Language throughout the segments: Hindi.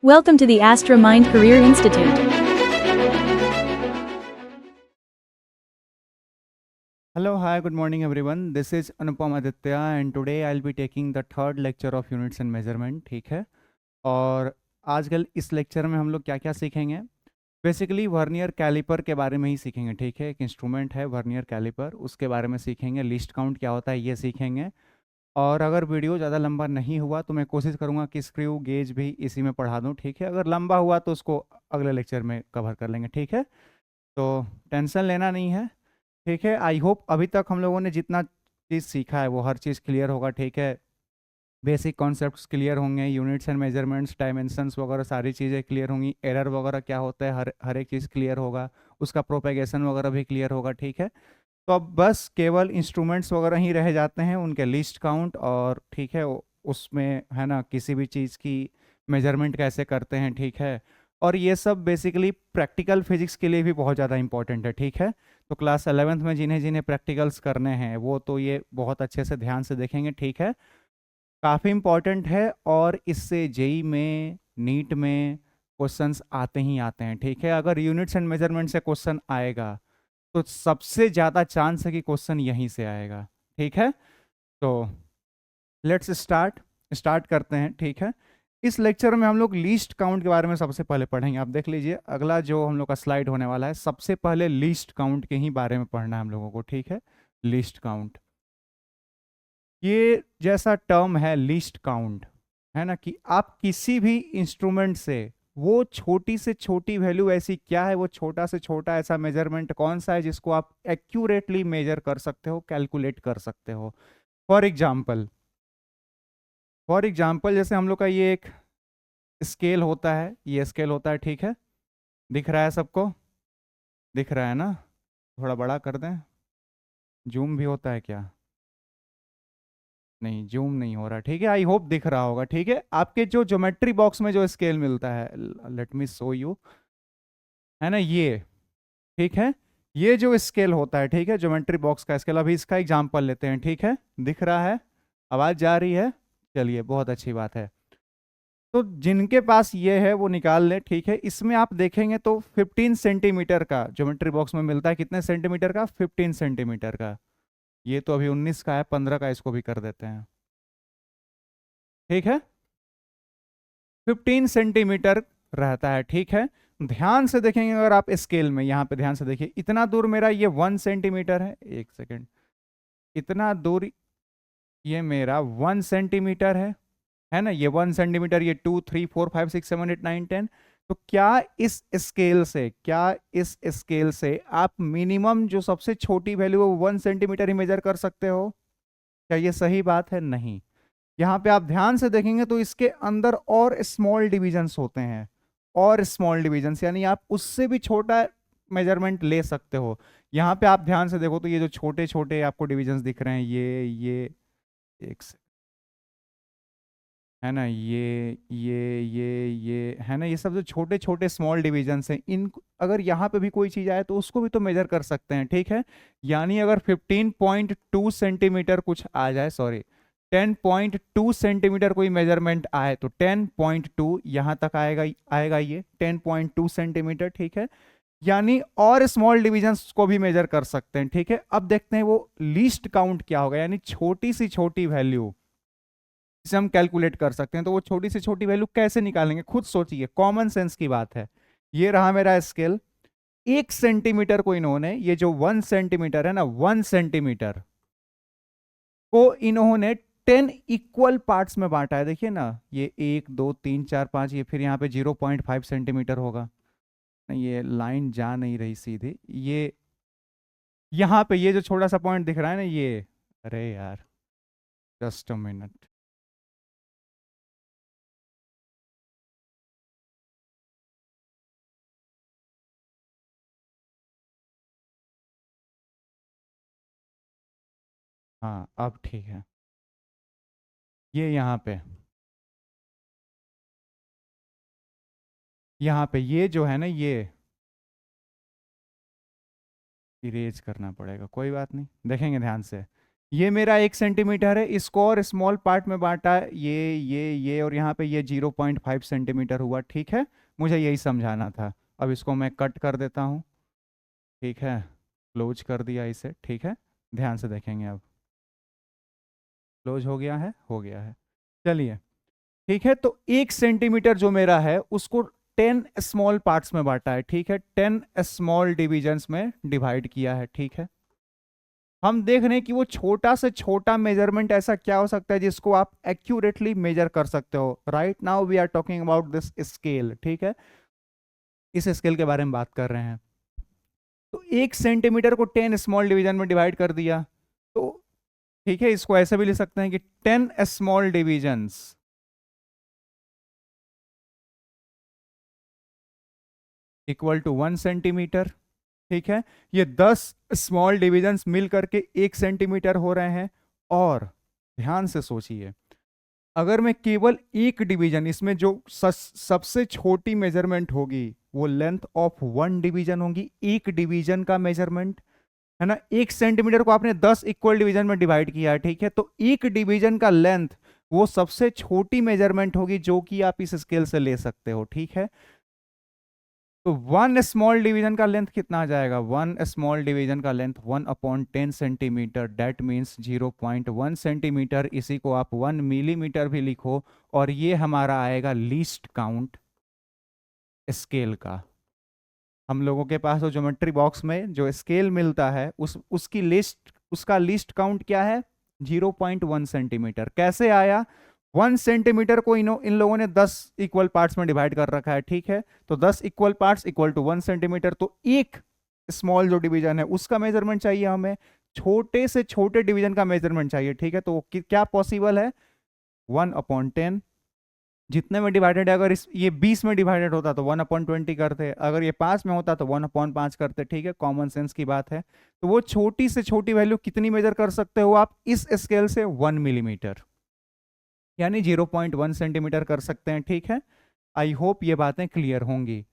Welcome to the Astra Mind Career Institute. Hello, hi, good morning everyone. This is Anupam Aditya and today I'll be taking the third lecture of Units and Measurement, ठीक है। और आजकल इस लेक्चर में हम लोग क्या क्या सीखेंगे, बेसिकली वर्नियर कैलिपर के बारे में ही सीखेंगे, ठीक है। एक इंस्ट्रूमेंट है वर्नियर कैलिपर, उसके बारे में सीखेंगे। लिस्ट काउंट क्या होता है ये सीखेंगे। और अगर वीडियो ज़्यादा लंबा नहीं हुआ तो मैं कोशिश करूँगा कि स्क्रू गेज भी इसी में पढ़ा दूँ, ठीक है। अगर लंबा हुआ तो उसको अगले लेक्चर में कवर कर लेंगे, ठीक है। तो टेंशन लेना नहीं है, ठीक है। आई होप अभी तक हम लोगों ने जितना चीज़ सीखा है वो हर चीज़ क्लियर होगा, ठीक है। बेसिक कॉन्सेप्ट्स क्लियर होंगे, यूनिट्स एंड मेजरमेंट्स, डायमेंशंस वगैरह सारी चीज़ें क्लियर होंगी। एरर वगैरह क्या होता है हर एक चीज़ क्लियर होगा, उसका प्रोपेगेशन वगैरह भी क्लियर होगा, ठीक है। तो अब बस केवल इंस्ट्रूमेंट्स वगैरह ही रह जाते हैं, उनके लिस्ट काउंट और, ठीक है, उसमें है ना किसी भी चीज़ की मेजरमेंट कैसे करते हैं, ठीक है। और ये सब बेसिकली प्रैक्टिकल फिजिक्स के लिए भी बहुत ज़्यादा इंपॉर्टेंट है, ठीक है। तो क्लास 11th में जिन्हें जिन्हें प्रैक्टिकल्स करने हैं वो तो ये बहुत अच्छे से ध्यान से देखेंगे, ठीक है। काफ़ी इंपॉर्टेंट है और इससे जेई में, नीट में क्वेश्चंस आते ही आते हैं, ठीक है। अगर यूनिट्स एंड मेजरमेंट से क्वेश्चन आएगा तो सबसे ज़्यादा चांस है कि क्वेश्चन यहीं से आएगा, ठीक है। तो लेट्स स्टार्ट करते हैं, ठीक है। इस लेक्चर में हम लोग लीस्ट काउंट के बारे में सबसे पहले पढ़ेंगे। आप देख लीजिए अगला जो हम लोग का स्लाइड होने वाला है, सबसे पहले लीस्ट काउंट के ही बारे में पढ़ना है हम लोगों को, ठीक है। लीस्ट काउंट, ये जैसा टर्म है लीस्ट काउंट, है ना, कि आप किसी भी इंस्ट्रूमेंट से वो छोटी से छोटी वैल्यू, ऐसी क्या है वो छोटा से छोटा ऐसा मेजरमेंट कौन सा है जिसको आप एक्यूरेटली मेजर कर सकते हो, कैलकुलेट कर सकते हो। फॉर एग्जाम्पल जैसे हम लोग का ये एक स्केल होता है, ये स्केल होता है, ठीक है। दिख रहा है सबको, दिख रहा है ना। थोड़ा बड़ा कर दें, जूम भी होता है क्या? नहीं, जूम नहीं हो रहा, ठीक है। आई होप दिख रहा होगा, ठीक है। आपके जो ज्योमेट्री बॉक्स में जो स्केल मिलता है, लेट मी शो यू, है ना ये, ठीक है। ये जो स्केल होता है, ठीक है, ज्योमेट्री बॉक्स का स्केल, अभी इसका एग्जांपल लेते हैं, ठीक है। दिख रहा है, आवाज जा रही है, चलिए बहुत अच्छी बात है। तो जिनके पास ये है वो निकाल ले, ठीक है। इसमें आप देखेंगे तो 15 सेंटीमीटर का ज्योमेट्री बॉक्स में मिलता है। कितने सेंटीमीटर का? 15 सेंटीमीटर का। ये तो अभी 19 का है, 15 का इसको भी कर देते हैं, ठीक है। 15 सेंटीमीटर रहता है, ठीक है। ध्यान से देखेंगे अगर आप स्केल में, यहाँ पे ध्यान से देखिए, इतना दूर मेरा ये 1 सेंटीमीटर है, एक सेकेंड, इतना दूर ये मेरा 1 सेंटीमीटर है ना। ये 1 सेंटीमीटर, ये 2 3 4 5 6 7 8 9 10। तो क्या इस स्केल से आप मिनिमम जो सबसे छोटी वैल्यू है वो 1 सेंटीमीटर ही मेजर कर सकते हो? क्या ये सही बात है? नहीं। यहाँ पे आप ध्यान से देखेंगे तो इसके अंदर और स्मॉल डिविजन्स होते हैं, और स्मॉल डिविजन्स यानी आप उससे भी छोटा मेजरमेंट ले सकते हो। यहाँ पे आप ध्यान से देखो तो ये जो छोटे छोटे आपको डिविजन्स दिख रहे हैं, ये एक है ना, ये है ना, ये सब जो छोटे छोटे स्मॉल डिविजन्स हैं, इन अगर यहाँ पे भी कोई चीज़ आए तो उसको भी तो मेजर कर सकते हैं, ठीक है। यानी अगर 15.2 सेंटीमीटर कुछ आ जाए, सॉरी 10.2 सेंटीमीटर कोई मेजरमेंट आए तो 10.2 यहाँ तक आएगा, आएगा ये 10.2 सेंटीमीटर, ठीक है। यानी और स्मॉल डिविजन्स को भी मेजर कर सकते हैं, ठीक है। अब देखते हैं वो लीस्ट काउंट क्या होगा, यानी छोटी सी छोटी वैल्यू जिसे हम कैलकुलेट कर सकते हैं। तो वो छोटी से छोटी वैल्यू कैसे निकालेंगे, खुद सोचिए, कॉमन सेंस की बात है। ये रहा मेरा स्केल, 1 सेंटीमीटर को इन्होंने, ये जो 1 सेंटीमीटर है ना, 1 सेंटीमीटर को इन्होंने 10 इक्वल पार्ट्स में बांटा है। देखिए ना, ये 1 2 3 4 5, ये फिर यहाँ पे 0.5 सेंटीमीटर होगा। ये लाइन जा नहीं रही सीधी, ये यहाँ पे ये जो छोटा सा पॉइंट दिख रहा है ना ये, अरे यार, जस्ट अ मिनट, हाँ अब ठीक है। ये यहाँ पे ये जो है ना, ये इरेज करना पड़ेगा, कोई बात नहीं, देखेंगे ध्यान से। ये मेरा 1 सेंटीमीटर है, इसको और स्मॉल पार्ट में बांटा है, ये और यहाँ पे ये 0.5 सेंटीमीटर हुआ। ठीक है, मुझे यही समझाना था। अब इसको मैं कट कर देता हूँ। ठीक है, क्लोज कर दिया इसे। ठीक है, ध्यान से देखेंगे अब। क्लोज हो गया है, हो गया है। चलिए, ठीक है, तो 1 सेंटीमीटर जो मेरा है उसको 10 स्मॉल पार्ट्स में बांटा है। ठीक है, 10 स्मॉल डिविजन्स में डिवाइड किया है। ठीक है, हम देख रहे हैं कि वो छोटा से छोटा मेजरमेंट ऐसा क्या हो सकता है जिसको आप एक्यूरेटली मेजर कर सकते हो। Right now we are talking about this scale. ठीक है, इस स्केल के बारे में बात कर रहे हैं। तो 1 सेंटीमीटर को 10 स्मॉल डिवीजन में डिवाइड कर दिया। तो ठीक है, इसको ऐसे भी लिख सकते हैं कि 10 small divisions equal to 1 centimetre. ठीक है, ये 10 स्मॉल डिविजन्स मिल करके 1 सेंटीमीटर हो रहे हैं। और ध्यान से सोचिए, अगर मैं केवल एक डिवीजन, इसमें जो सबसे छोटी मेजरमेंट होगी वो लेंथ ऑफ 1 डिवीजन होगी, एक डिवीजन का मेजरमेंट है ना। 1 सेंटीमीटर को आपने 10 इक्वल डिवीजन में डिवाइड किया है। ठीक है, तो एक डिवीजन का लेंथ वो सबसे छोटी मेजरमेंट होगी जो कि आप इस स्केल से ले सकते हो। ठीक है, तो 1 स्मॉल डिवीजन का लेंथ कितना आ जाएगा? 1 स्मॉल डिवीजन का length 1/10 centimetre, that means 0.1 centimetre. इसी को आप 1 मिलीमीटर भी लिखो, और ये हमारा आएगा लीस्ट काउंट स्केल का। हम लोगों के पास तो ज्योमेट्री बॉक्स में जो स्केल मिलता है उसकी लिस्ट, उसका लिस्ट काउंट क्या है? 0.1 सेंटीमीटर। कैसे आया? 1 सेंटीमीटर को इन लोगों ने 10 इक्वल पार्ट्स में डिवाइड कर रखा है। ठीक है, तो 10 equal parts equal to 1 centimetre. तो एक स्मॉल जो डिवीजन है उसका मेजरमेंट चाहिए हमें, छोटे से छोटे डिवीजन का मेजरमेंट चाहिए। ठीक है, तो क्या पॉसिबल है? 1/10 जितने में डिवाइडेड है। अगर इस ये 20 में डिवाइडेड होता तो 1/20 करते, अगर ये 5 में होता तो 1/5 करते। ठीक है, कॉमन सेंस की बात है। तो वो छोटी से छोटी वैल्यू कितनी मेजर कर सकते हो आप इस स्केल से? 1 मिलीमीटर, यानी 0.1 सेंटीमीटर कर सकते हैं। ठीक है, आई होप ये बातें क्लियर होंगी।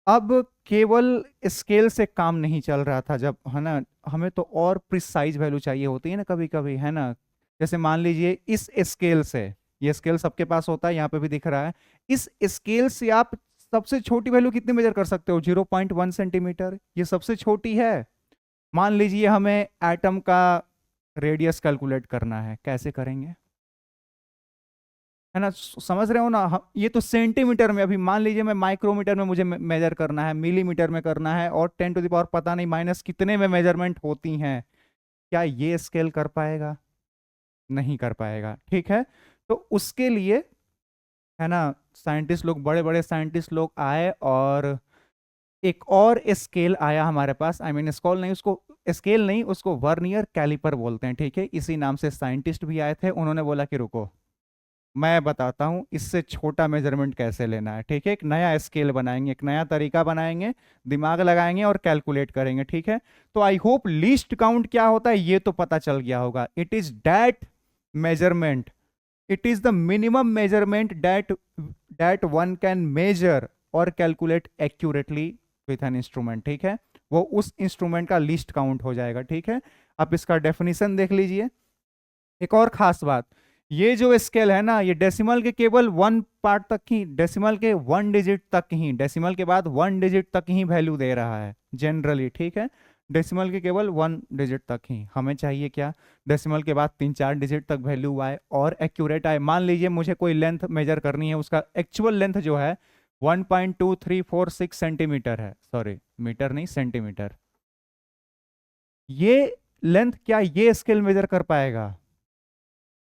अब केवल स्केल से काम नहीं चल रहा था जब, है ना, हमें तो और प्रिसाइज वैल्यू चाहिए होती है ना कभी कभी, है ना। जैसे मान लीजिए इस स्केल से, ये स्केल सबके पास होता है, यहाँ पे भी दिख रहा है, इस स्केल से आप सबसे छोटी वैल्यू कितनी मेजर कर सकते हो? 0.1 सेंटीमीटर, ये सबसे छोटी है। मान लीजिए हमें एटम का रेडियस कैलकुलेट करना है, कैसे करेंगे? है ना, समझ रहे हो ना। ये तो सेंटीमीटर में, अभी मान लीजिए मैं माइक्रोमीटर में मुझे मेजर करना है, मिलीमीटर में करना है, और 10 टू द पावर पता नहीं माइनस कितने में मेजरमेंट होती हैं। क्या ये स्केल कर पाएगा? नहीं कर पाएगा। ठीक है, तो उसके लिए, है ना, साइंटिस्ट लोग, बड़े बड़े साइंटिस्ट लोग आए, और एक और स्केल आया हमारे पास। आई मीन स्केल नहीं, उसको स्केल नहीं, उसको वर्नियर कैलिपर बोलते हैं। ठीक है, इसी नाम से साइंटिस्ट भी आए थे। उन्होंने बोला कि रुको, मैं बताता हूं इससे छोटा मेजरमेंट कैसे लेना है। ठीक है, एक नया स्केल बनाएंगे, एक नया तरीका बनाएंगे, दिमाग लगाएंगे और कैलकुलेट करेंगे। ठीक है, तो आई होप लीस्ट काउंट क्या होता है ये तो पता चल गया होगा। It is that measurement, it is the minimum measurement that one can measure or calculate accurately with an instrument. ठीक है, वो उस इंस्ट्रूमेंट का लिस्ट काउंट हो जाएगा। ठीक है, अब इसका डेफिनेशन देख लीजिए। एक और खास बात, ये जो स्केल है ना, ये डेसिमल के केवल 1 पार्ट तक ही, डेसिमल के 1 डिजिट तक ही, डेसिमल के बाद 1 डिजिट तक ही वैल्यू दे रहा है जनरली। ठीक है, डेसिमल के केवल 1 डिजिट तक ही। हमें चाहिए क्या? डेसिमल के बाद 3-4 डिजिट तक वैल्यू आए और एक्यूरेट आए। मान लीजिए मुझे कोई लेंथ मेजर करनी है, उसका एक्चुअल लेंथ जो है 1.2346 सेंटीमीटर है, सॉरी मीटर नहीं, सेंटीमीटर। ये लेंथ क्या ये स्केल मेजर कर पाएगा?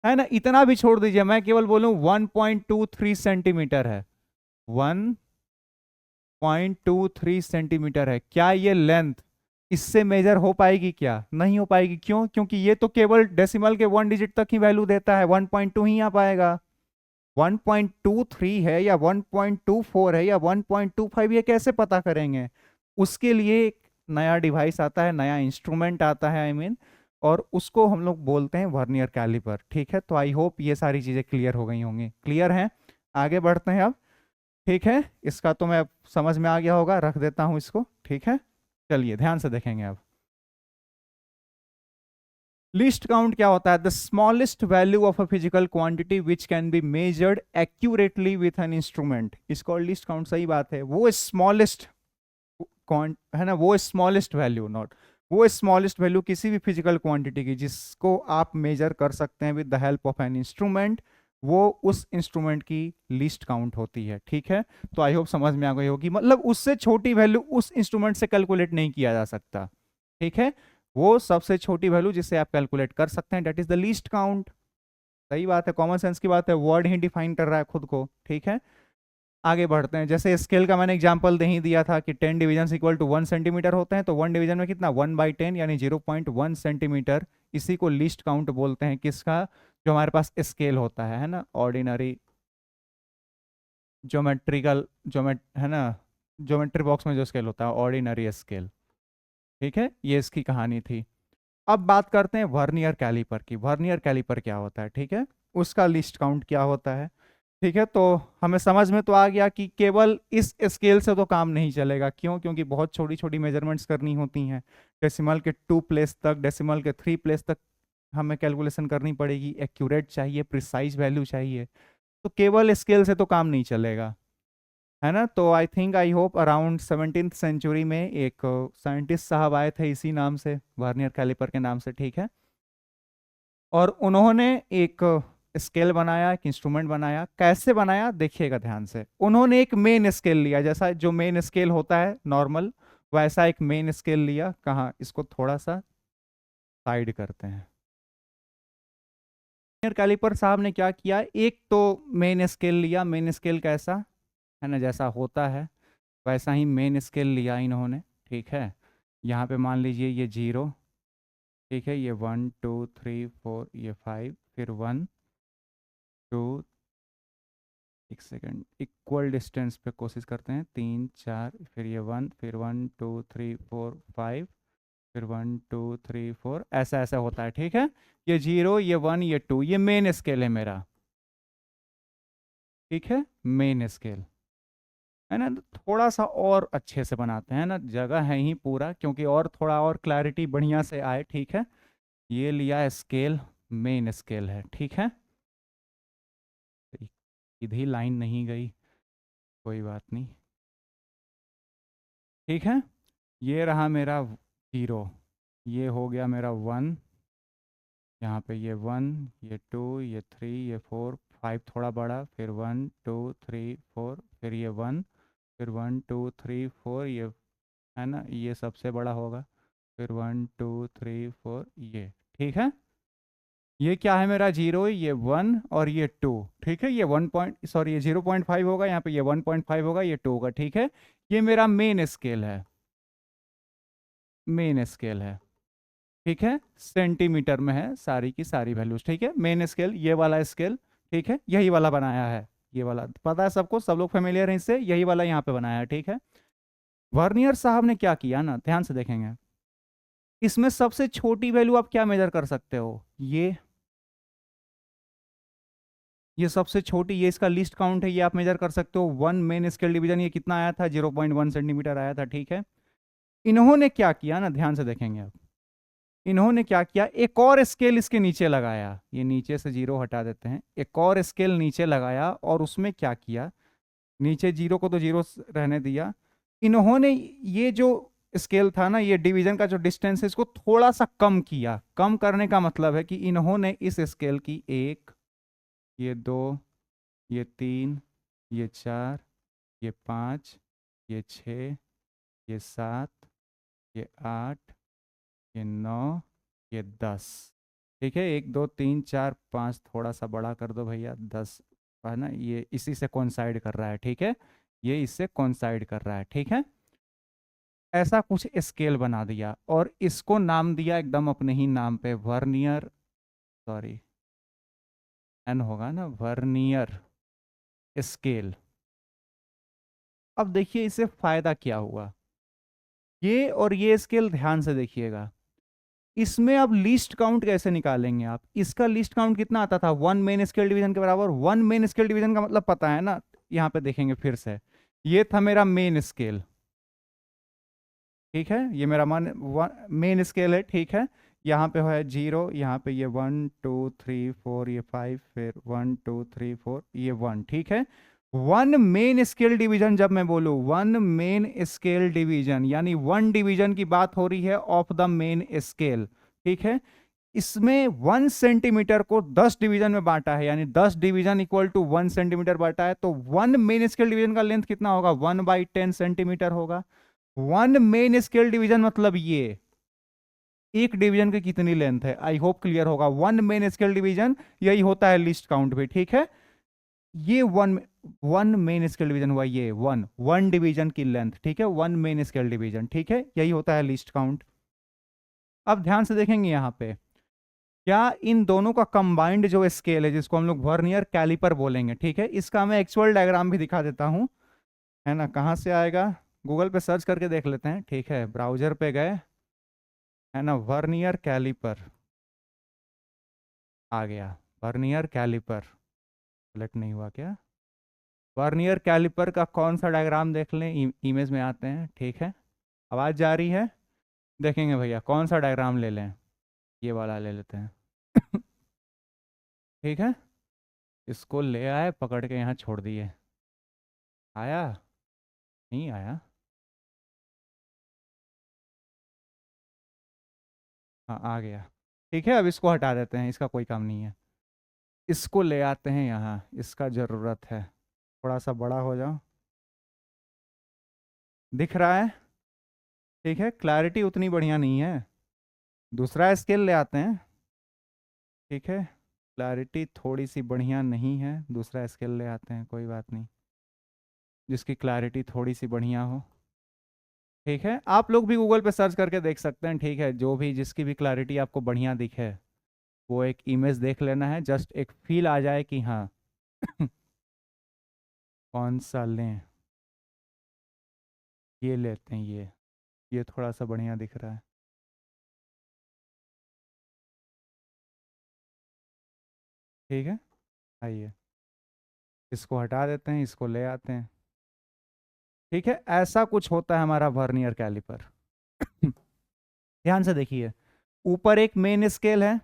है ना, इतना भी छोड़ दीजिए, मैं केवल बोलूं 1.23 सेंटीमीटर है, 1.23 सेंटीमीटर है, क्या ये लेंथ इससे मेजर हो पाएगी? क्या नहीं हो पाएगी। क्यों? क्योंकि ये तो केवल डेसिमल के 1 डिजिट तक ही वैल्यू देता है, 1.2 ही आ पाएगा। 1.23 है या 1.24 है या 1.25, ये कैसे पता करेंगे? उसके लिए एक नया डिवाइस आता है, नया इंस्ट्रूमेंट आता है, आई मीन, और उसको हम लोग बोलते हैं वर्नियर कैलिपर। ठीक है, तो आई होप ये सारी चीजें क्लियर हो गई होंगी। क्लियर हैं? आगे बढ़ते हैं अब। ठीक है, इसका तो मैं समझ में आ गया होगा, रख देता हूं इसको। ठीक है, चलिए ध्यान से देखेंगे अब। लीस्ट काउंट क्या होता है? The smallest value of a physical quantity which can be measured accurately with an instrument is called least count. सही बात है, वो स्मॉलेस्ट है ना, वो स्मॉलेस्ट वैल्यू, नॉट वो स्मॉलेस्ट वैल्यू किसी भी फिजिकल क्वांटिटी की जिसको आप मेजर कर सकते हैं with the help of an instrument, वो उस इंस्ट्रूमेंट की लीस्ट काउंट होती है। ठीक है, तो आई होप समझ में आ गई होगी। मतलब उससे छोटी वैल्यू उस इंस्ट्रूमेंट से कैलकुलेट नहीं किया जा सकता। ठीक है, वो सबसे छोटी वैल्यू जिससे आप कैलकुलेट कर सकते हैं, that is the least count. सही बात है, कॉमन सेंस की बात है, वर्ड ही डिफाइन कर रहा है खुद को। ठीक है, आगे बढ़ते हैं। जैसे स्केल का मैंने एग्जांपल दे ही दिया था कि 10 डिवीजन इक्वल टू 1 सेंटीमीटर होते हैं, तो 1 डिवीजन में कितना, 1/10 यानी 0.1 सेंटीमीटर। इसी को लीस्ट काउंट बोलते हैं, किसका? जो हमारे पास स्केल होता है ना, ऑर्डिनरी ज्योमेट्रिकल है ना, ज्योमेट्री बॉक्स में जो स्केल होता है, ऑर्डिनरी स्केल। ठीक है, ये इसकी कहानी थी। अब बात करते हैं वर्नियर कैलिपर की। वर्नियर कैलिपर क्या होता है? ठीक है, उसका लिस्ट काउंट क्या होता है? ठीक है, तो हमें समझ में तो आ गया कि केवल इस स्केल से तो काम नहीं चलेगा। क्यों? क्योंकि बहुत छोटी छोटी मेजरमेंट्स करनी होती हैं। डेसिमल के 2 प्लेस तक, डेसिमल के 3 प्लेस तक हमें कैलकुलेशन करनी पड़ेगी। एक्यूरेट चाहिए, प्रिसाइज वैल्यू चाहिए, तो केवल स्केल से तो काम नहीं चलेगा, है ना। तो I think, I hope around 17th century में एक साइंटिस्ट साहब आए थे इसी नाम से, वर्नियर कैलिपर के नाम से। ठीक है, और उन्होंने एक स्केल बनाया, एक इंस्ट्रूमेंट बनाया। कैसे बनाया देखिएगा ध्यान से। उन्होंने एक मेन स्केल लिया, जैसा जो मेन स्केल होता है नॉर्मल, वैसा एक मेन स्केल लिया। कहाँ, इसको थोड़ा सा साइड करते हैं। कैलिपर साहब ने क्या किया, एक तो मेन स्केल लिया। मेन स्केल कैसा है ना, जैसा होता है वैसा ही मेन स्केल लिया इन्होंने। ठीक है, यहाँ पे मान लीजिए ये 0, ठीक है, ये 1 2 3 4, ये 5, फिर 1 2, एक सेकंड, इक्वल डिस्टेंस पे कोशिश करते हैं, 3 4, फिर ये 1, फिर 1 2 3 4 5, फिर 1 2 3 4, ऐसा ऐसा होता है। ठीक है, ये 0, ये 1, ये 2, ये मेन स्केल है मेरा। ठीक है, मेन स्केल है ना। थोड़ा सा और अच्छे से बनाते हैं ना, जगह है ही पूरा, क्योंकि और थोड़ा और क्लैरिटी बढ़िया से आए। ठीक है, ये लिया स्केल, मेन स्केल है। ठीक है, इधर लाइन नहीं गई, कोई बात नहीं। ठीक है, ये रहा मेरा 0, ये हो गया मेरा 1, यहाँ पे ये 1, ये 2, ये 3, ये 4 5 थोड़ा बड़ा, फिर 1 2 3 4, फिर ये 1, फिर 1 2 3 4, ये है ना, ये सबसे बड़ा होगा, फिर 1 2 3 4, ये। ठीक है, ये क्या है मेरा 0, ये 1 और ये 2। ठीक है, ये 1 पॉइंट, सॉरी, ये 0.5 होगा, यहाँ पे ये 1.5 होगा, ये 2 होगा। ठीक है, ये मेरा मेन स्केल है, मेन स्केल है। ठीक है, सेंटीमीटर में है सारी की सारी वैल्यूज। ठीक है, मेन स्केल ये वाला स्केल। ठीक है, यही वाला बनाया है, ये वाला पता है सबको, सब लोग फेमिलियर हैं इससे, यही वाला यहाँ पे बनाया है। ठीक है, वर्नियर साहब ने क्या किया ना, ध्यान से देखेंगे, इसमें सबसे छोटी वैल्यू आप क्या मेजर कर सकते हो, ये सबसे छोटी, ये इसका लिस्ट काउंट है, ये आप मेजर कर सकते हो। 1 मेन स्केल डिवीजन ये कितना आया था, 0.1 सेंटीमीटर आया था। ठीक है, इन्होंने क्या किया ना, ध्यान से देखेंगे आप, इन्होंने क्या किया, एक और स्केल इसके नीचे लगाया। ये नीचे से 0 हटा देते हैं, एक और स्केल नीचे लगाया, और उसमें क्या किया, नीचे 0 को तो 0 रहने दिया। इन्होंने ये जो स्केल था ना, ये डिवीजन का जो डिस्टेंस है, इसको थोड़ा सा कम किया। कम करने का मतलब है कि इन्होंने इस स्केल की 1, ये 2, ये 3, ये 4, ये 5, ये 6, ये 7, ये 8, ये 9, ये 10। ठीक है, 1 2 3 4 5, थोड़ा सा बड़ा कर दो भैया, 10 है ना, ये इसी से कोइंसाइड कर रहा है। ठीक है, ये इससे कोइंसाइड कर रहा है। ठीक है, ऐसा कुछ स्केल बना दिया, और इसको नाम दिया एकदम अपने ही नाम पे, वर्नियर, सॉरी एन होगा ना, वर्नियर स्केल। अब देखिए इससे फायदा क्या हुआ, ये और ये स्केल ध्यान से देखिएगा, इसमें अब लीस्ट काउंट कैसे निकालेंगे आप। इसका लीस्ट काउंट कितना आता था, 1 मेन स्केल डिवीजन के बराबर। 1 मेन स्केल डिवीजन का मतलब पता है ना, यहाँ पे देखेंगे फिर से, ये था मेरा मेन स्केल। ठीक है, ये मेरा मेन स्केल है। ठीक है, यहाँ पे है 0, यहाँ पे ये 1 2 3 4 ये 5, फिर 1 2 3 4 ये 1, ठीक है। वन मेन स्केल डिवीजन जब मैं बोलूँ, वन मेन स्केल डिवीजन यानी वन डिवीजन की बात हो रही है ऑफ द मेन स्केल, ठीक है। इसमें 1 सेंटीमीटर को 10 डिवीजन में बांटा है, यानी 10 डिवीजन इक्वल टू 1 सेंटीमीटर बांटा है, तो वन मेन स्केल डिवीजन का लेंथ कितना होगा, 1/10 सेंटीमीटर होगा। वन मेन स्केल डिवीजन मतलब ये एक डिवीजन की कितनी लेंथ है, आई होप क्लियर होगा। वन मेन स्केल डिवीजन यही होता है लिस्ट काउंट भी, ठीक है। ये वन मेन स्केल डिवीजन हुआ, ये वन डिवीजन की लेंथ, ठीक है, वन मेन स्केल डिवीजन, ठीक है, यही होता है लिस्ट काउंट। अब ध्यान से देखेंगे यहाँ पे, क्या इन दोनों का कंबाइंड जो स्केल है जिसको हम लोग वर्नियर कैलिपर बोलेंगे, ठीक है, इसका मैं एक्चुअल डायग्राम भी दिखा देता हूं, है ना। कहाँ से आएगा, गूगल पे सर्च करके देख लेते हैं, ठीक है, ब्राउजर पे गए, है ना, वर्नियर कैलिपर आ गया, वर्नियर कैलिपर सेलेक्ट नहीं हुआ क्या, वर्नियर कैलिपर का कौन सा डायग्राम देख लें, इमेज में आते हैं, ठीक है। आवाज़ जा रही है, देखेंगे भैया कौन सा डायग्राम ले लें, ये वाला ले लेते हैं ठीक है। इसको ले आए, पकड़ के यहाँ छोड़ दिए, आया नहीं आया, हाँ आ गया, ठीक है। अब इसको हटा देते हैं, इसका कोई काम नहीं है। इसको ले आते हैं यहाँ, इसका ज़रूरत है, थोड़ा सा बड़ा हो जाओ, दिख रहा है, ठीक है। क्लैरिटी उतनी बढ़िया नहीं है, दूसरा स्केल ले आते हैं, ठीक है। क्लैरिटी थोड़ी सी बढ़िया नहीं है, दूसरा स्केल ले आते हैं, कोई बात नहीं, जिसकी क्लैरिटी थोड़ी सी बढ़िया हो, ठीक है। आप लोग भी गूगल पे सर्च करके देख सकते हैं, ठीक है, जो भी जिसकी भी क्लैरिटी आपको बढ़िया दिखे वो एक इमेज देख लेना है, जस्ट एक फील आ जाए कि हाँ कौन सा लें, ये लेते हैं, ये थोड़ा सा बढ़िया दिख रहा है, ठीक है। आइए इसको हटा देते हैं, इसको ले आते हैं, ठीक है। ऐसा कुछ होता है हमारा वर्नियर कैलिपर ध्यान से देखिए, ऊपर एक मेन स्केल है,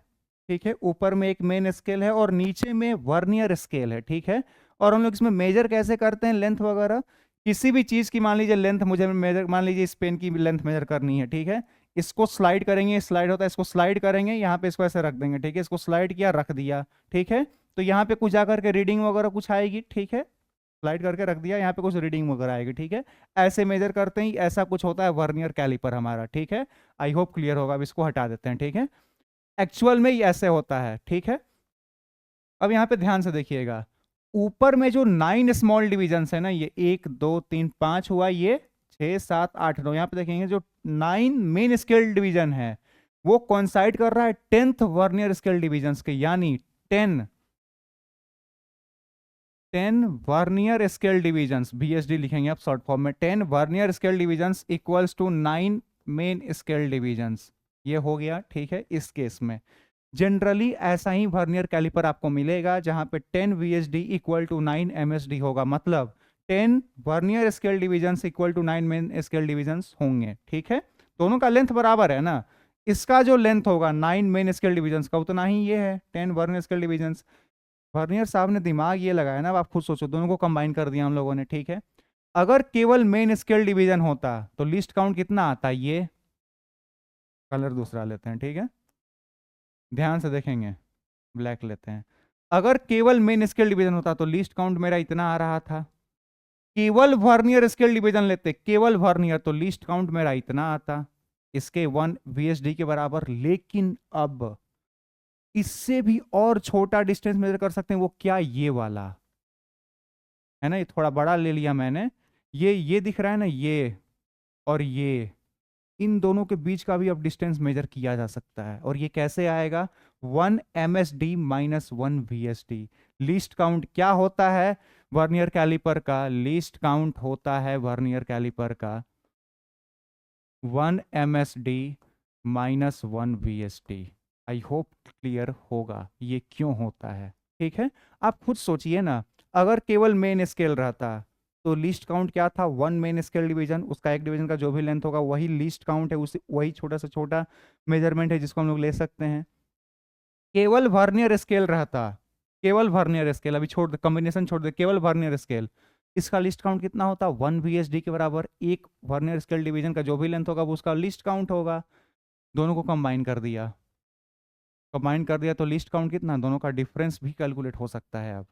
ठीक है, ऊपर में एक मेन स्केल है और नीचे में वर्नियर स्केल है, ठीक है। और हम लोग इसमें मेजर कैसे करते हैं, लेंथ वगैरह, किसी भी चीज की मान लीजिए लेंथ मुझे मेजर, मान लीजिए इस पेन की लेंथ मेजर करनी है, ठीक है। इसको स्लाइड करेंगे, स्लाइड होता है, इसको स्लाइड करेंगे, यहाँ पे इसको ऐसे रख देंगे, ठीक है, इसको स्लाइड किया, रख दिया, ठीक है। तो यहाँ पे कुछ जाकर के रीडिंग वगैरह कुछ आएगी, ठीक है, स्लाइड करके रख दिया, यहाँ पे कुछ रीडिंग वगैरह आएगी, ठीक है। ऐसे मेजर करते ही ऐसा कुछ होता है वर्नियर कैलिपर हमारा, ठीक है। आई होप क्लियर होगा, अब इसको हटा देते हैं, ठीक है। एक्चुअल में ये ऐसे होता है, ठीक है। अब यहाँ पे ध्यान से देखिएगा, ऊपर में जो 9 स्मॉल डिविजन है ना, ये 1 2 3 5 हुआ, ये 6 7 8 9, यहाँ पे देखेंगे जो 9 मेन स्केल डिवीजन है वो कॉन्साइड कर रहा है 10th वर्नियर स्केल डिविजन के, यानी 10 वर्नियर स्केल डिविजन्स, VSD लिखेंगे आप शॉर्ट फॉर्म में, 10 vernier scale divisions equals to 9 main scale divisions, ये हो गया, ठीक है। इस केस में जनरली ऐसा ही वर्नियर कैलिपर आपको मिलेगा जहां पे 10 VSD इक्वल टू 9 MSD होगा, मतलब 10 vernier scale divisions equal to 9 main scale divisions होंगे, ठीक है। दोनों का लेंथ बराबर है ना, इसका जो लेंथ होगा 9 मेन स्केल डिविजन्स का उतना ही ये है 10 वर्नियर स्केल डिविजन्स। वर्नियर साहब ने दिमाग ये लगाया ना, अब आप खुद सोचो, दोनों को कंबाइन कर दिया हम लोगों ने, ठीक है। अगर केवल मेन स्केल डिवीजन होता तो लिस्ट काउंट कितना आता, ये कलर दूसरा लेते हैं, ठीक है, ध्यान से देखेंगे, ब्लैक लेते हैं। अगर केवल मेन स्केल डिवीजन होता तो लिस्ट काउंट मेरा इतना आ रहा था, केवल वर्नियर स्केल डिवीजन लेते, केवल वर्नियर, तो लिस्ट काउंट मेरा इतना आता, इसके 1 VSD के बराबर। लेकिन अब इससे भी और छोटा डिस्टेंस मेजर कर सकते हैं, वो क्या, ये वाला है ना, ये थोड़ा बड़ा ले लिया मैंने, ये दिख रहा है ना, ये और ये, इन दोनों के बीच का भी अब डिस्टेंस मेजर किया जा सकता है। और ये कैसे आएगा, 1 MSD minus 1 VSD। Least count क्या होता है वर्नियर कैलिपर का, लीस्ट काउंट होता है वर्नियर कैलिपर का 1 MSD minus 1 VSD। I hope clear होगा ये क्यों होता है, ठीक है। आप खुद सोचिए ना, अगर केवल मेन स्केल रहता तो लीस्ट काउंट क्या था, 1 मेन स्केल डिवीजन, उसका एक डिवीजन का जो भी लेंथ होगा वही लीस्ट काउंट है, उसी वही छोटा से छोटा मेजरमेंट है जिसको हम लोग ले सकते हैं। केवल वर्नियर स्केल रहता, केवल वर्नियर स्केल, अभी छोड़ दे, कॉम्बिनेशन छोड़ दे, केवल वर्नियर स्केल, इसका लिस्ट काउंट कितना होता, 1 VSD के बराबर। एक वर्नियर स्केल डिवीजन का जो भी लेंथ होगा वो उसका लिस्ट काउंट होगा। दोनों को कंबाइन कर दिया तो लिस्ट काउंट कितना, दोनों का डिफरेंस भी कैलकुलेट हो सकता है।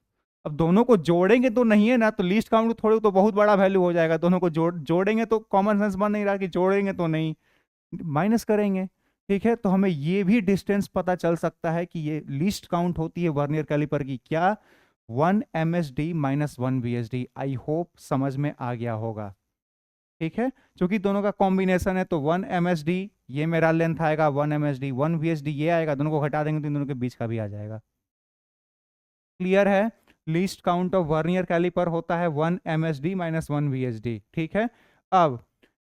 अब दोनों को जोड़ेंगे तो नहीं है ना, तो लिस्ट काउंट थोड़े तो बहुत बड़ा वैल्यू हो जाएगा। दोनों को जोड़ेंगे तो कॉमन सेंस बन नहीं रहा कि जोड़ेंगे तो नहीं, माइनस करेंगे। ठीक है, तो हमें ये भी डिस्टेंस पता चल सकता है कि ये लिस्ट काउंट होती है वर्नियर कैलिपर की, क्या, 1 MSD minus 1 VSD। I hope समझ में आ गया होगा। ठीक है, क्योंकि दोनों का कॉम्बिनेशन है तो 1 MSD ये मेरा लेंथ आएगा, 1 MSD 1 VSD ये आएगा, दोनों को घटा देंगे तो इन दोनों के बीच का भी आ जाएगा। क्लियर है, least count of vernier caliper होता है 1 MSD माइनस 1 VSD। ठीक है, अब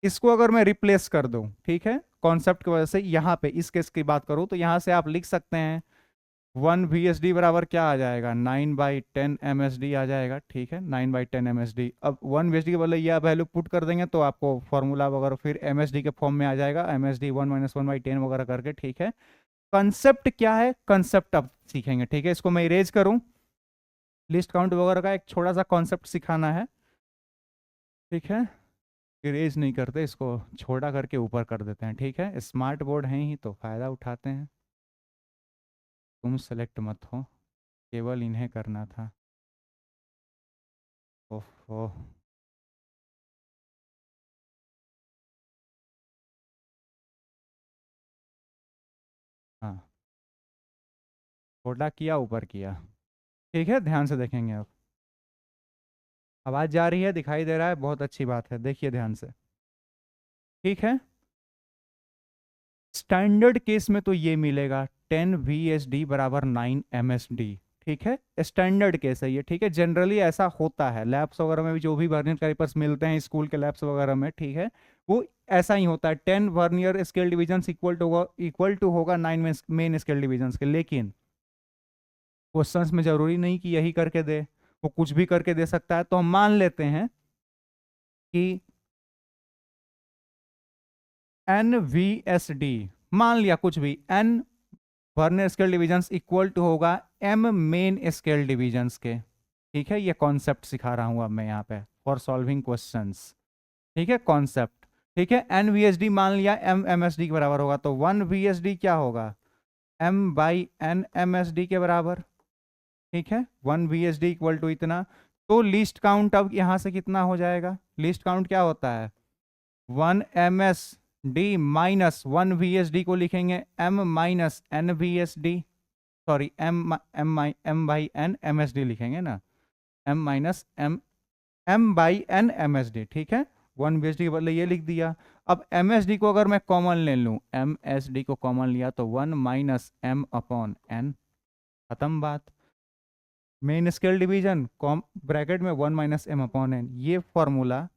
इसको अगर मैं रिप्लेस कर दूं, ठीक है, कॉन्सेप्ट की वजह से यहां पे इस केस की बात करूं तो यहां से आप लिख सकते हैं 1 VSD बराबर क्या आ जाएगा, 9/10 MSD आ जाएगा। ठीक है, 9/10 MSD। अब 1 VSD के बदले यह वैल्यू पुट कर देंगे तो आपको फॉर्मूला वगैरह फिर MSD के फॉर्म में आ जाएगा, MSD 1 - 1/10 वगैरह करके। ठीक है, कंसेप्ट क्या है, कंसेप्ट अब सीखेंगे। ठीक है, इसको मैं इरेज करूं, लिस्ट काउंट वगैरह का एक छोटा सा कॉन्सेप्ट सिखाना है। ठीक है, इरेज नहीं करते, इसको छोटा करके ऊपर कर देते हैं। ठीक है, स्मार्ट बोर्ड हैं ही तो फायदा उठाते हैं। तुम सेलेक्ट मत हो, केवल इन्हें करना था। ओहो, हाँ, छोटा किया ऊपर किया। ठीक है, ध्यान से देखेंगे। अब आवाज जा रही है, दिखाई दे रहा है, बहुत अच्छी बात है, देखिए ध्यान से। ठीक है, स्टैंडर्ड केस में तो ये मिलेगा 10 VSD बराबर 9 MSD। ठीक है, स्टैंडर्ड केस है ये। ठीक है, जनरली ऐसा होता है, लैब्स वगैरह में भी जो भी वर्नियर कैलिपर्स मिलते हैं स्कूल के लैब्स वगैरह में, ठीक है, वो ऐसा ही होता है। 10 vernier scale division equal to होगा 9 मेन स्केल डिवीजन के। लेकिन क्वेश्चंस में जरूरी नहीं कि यही करके दे, वो कुछ भी करके दे सकता है। तो हम मान लेते हैं कि NVSD, मान लिया कुछ भी, n vernier scale divisions equal to होगा m मेन स्केल डिवीजन्स के। ठीक है, ये कॉन्सेप्ट सिखा रहा हूं अब मैं यहाँ पे फॉर सॉल्विंग क्वेश्चंस। ठीक है, कॉन्सेप्ट। ठीक है, NVSD मान लिया m MSD के बराबर होगा, तो 1 VSD क्या होगा, m/n MSD के बराबर। ठीक है, 1 VSD इक्वल टू इतना। तो लिस्ट काउंट अब यहां से कितना हो जाएगा, लिस्ट काउंट क्या होता है, 1 MSD माइनस 1 VSD को लिखेंगे m minus n VSD, sorry m/n MSD लिखेंगे ना, m माइनस m/n MSD। ठीक है, 1 VSD के बदले ये लिख दिया। अब MSD को अगर मैं कॉमन ले लूं, MSD को कॉमन लिया तो 1 माइनस m/n, खत्म बात। Main scale division com bracket में 1 माइनस m/n, ये फॉर्मूला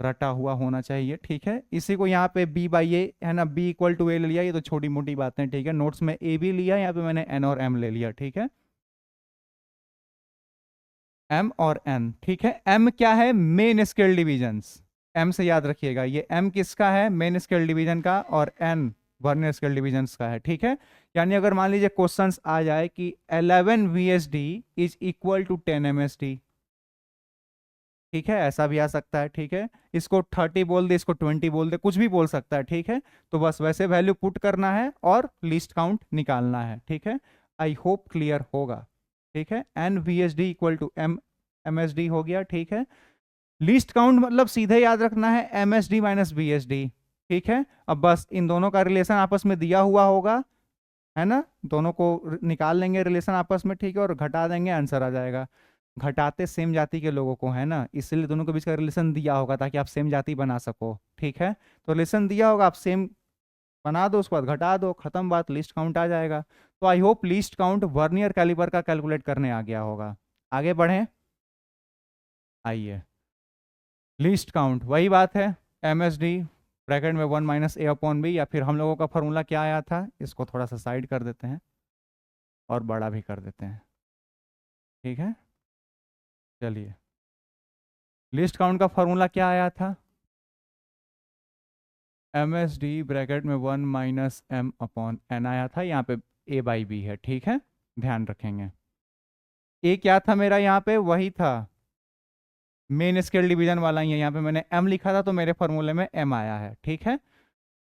रटा हुआ होना चाहिए। ठीक है, इसी को यहाँ पे B/A है ना, B इक्वल टू A ले लिया, ये तो छोटी मोटी बातें। ठीक है, नोट्स में A भी लिया, यहाँ पे मैंने N और M ले लिया। ठीक है, M और N। ठीक है, M क्या है, मेन स्केल डिवीजन्स, M से याद रखिएगा, ये M किसका है, मेन स्केल डिवीजन का, और N वर्नियर स्केल डिवीजन्स का है। ठीक है, यानी अगर मान लीजिए क्वेश्चंस आ जाए कि 11 VSD is equal to 10 MSD, ठीक है, ऐसा भी आ सकता है। ठीक है, इसको 30 बोल दे, इसको 20 बोल दे, कुछ भी बोल सकता है। ठीक है, तो बस वैसे वैल्यू पुट करना है और लिस्ट काउंट निकालना है। ठीक है, आई होप क्लियर होगा। ठीक है, NVSD इक्वल टू MSD हो गया। ठीक है, लिस्ट काउंट मतलब सीधे याद रखना है MSD माइनस VSD। ठीक है, अब बस इन दोनों का रिलेशन आपस में दिया हुआ होगा, है ना, दोनों को निकाल लेंगे रिलेशन आपस में। ठीक है, और घटा देंगे, आंसर आ जाएगा। घटाते सेम जाति के लोगों को, है ना, इसलिए दोनों के बीच का रिलेशन दिया होगा ताकि आप सेम जाति बना सको। ठीक है, तो रिलेशन दिया होगा, आप सेम बना दो, उसके बाद घटा दो, खत्म बात, लिस्ट काउंट आ जाएगा। तो I hope least count vernier caliper का कैलकुलेट करने आ गया होगा। आगे बढ़े, आइए, लिस्ट काउंट वही बात है, MSD ब्रैकेट में 1 माइनस A/B, या फिर हम लोगों का फॉर्मूला क्या आया था, इसको थोड़ा सा साइड कर देते हैं और बड़ा भी कर देते हैं। ठीक है, चलिए, लीस्ट काउंट का फॉर्मूला क्या आया था? MSD ब्रैकेट में 1 माइनस m अपॉन n आया था, यहाँ पे a बाई बी है, ठीक है, ध्यान रखेंगे। a क्या था मेरा यहाँ पे? वही था मेन स्केल डिवीजन वाला ही है, यहाँ पे मैंने m लिखा था तो मेरे फॉर्मूले में m आया है, ठीक है।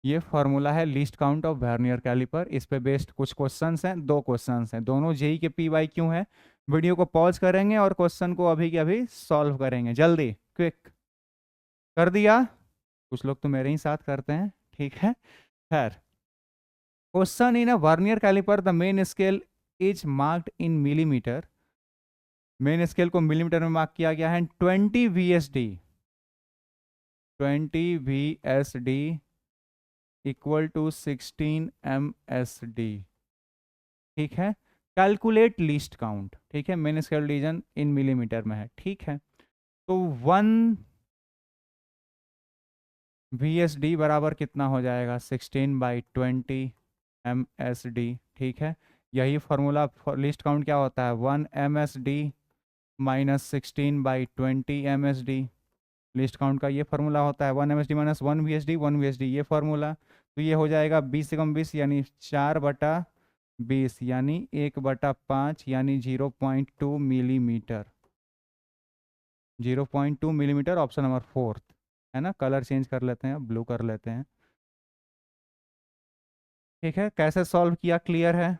ये फॉर्मूला है least count of vernier caliper. इस पे बेस्ड कुछ क्वेश्चंस हैं, 2 क्वेश्चंस हैं, दोनों जेई के PYQ हैं। वीडियो को पॉज करेंगे और क्वेश्चन को अभी के अभी सॉल्व करेंगे, जल्दी क्विक। कर दिया? कुछ लोग तो मेरे ही साथ करते हैं, ठीक है। खैर, question in a vernier caliper the main scale is marked in millimetre. Main scale को मिलीमीटर में मार्क किया गया है। 20 VSD, 20 VSD equal to 16 MSD, ठीक है। कैलकुलेट लीस्ट काउंट, ठीक है, main scale division in millimetre में है, ठीक है। तो 1 VSD बराबर कितना हो जाएगा? 16/20 MSD, ठीक है। यही फॉर्मूला लिस्ट काउंट क्या होता है? 1 MSD minus 16/20 MSD। List count का ये फॉर्मूला होता है 1 MSD माइनस 1 VSD, 1 VSD ये फॉर्मूला। तो ये हो जाएगा 20 से कम 20 यानी 4/20 यानी 1/5 यानी 0.2 मिलीमीटर। 0.2 मिलीमीटर, ऑप्शन नंबर 4 है ना। कलर चेंज कर लेते हैं, ब्लू कर लेते हैं, ठीक है। कैसे सॉल्व किया, क्लियर है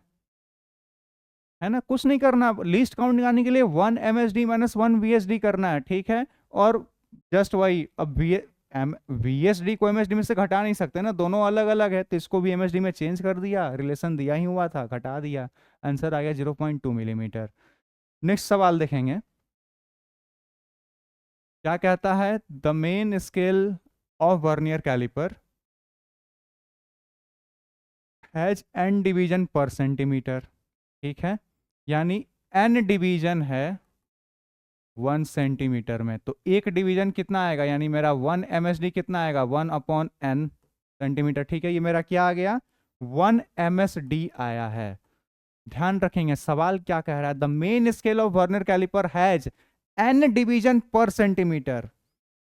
ना। कुछ नहीं करना, लिस्ट काउंट निकालने के लिए 1 MSD माइनस 1 VSD करना है, ठीक है। और जस्ट वही, अब VSD को MSD में से घटा नहीं सकते ना, दोनों अलग अलग है, तो इसको भी MSD में चेंज कर दिया, रिलेशन दिया ही हुआ था, घटा दिया, आंसर आ गया 0.2 मिलीमीटर। नेक्स्ट सवाल देखेंगे, क्या कहता है? The main scale of vernier caliper has n division per centimetre, ठीक है, यानी n डिवीजन है 1 सेंटीमीटर में, तो एक डिवीजन कितना आएगा? यानी मेरा 1 MSD कितना आएगा? 1/n सेंटीमीटर, ठीक है। ये मेरा क्या आ गया? 1 MSD आया है। ध्यान रखेंगे सवाल क्या कह रहा है? The main scale of vernier caliper has n division per centimetre.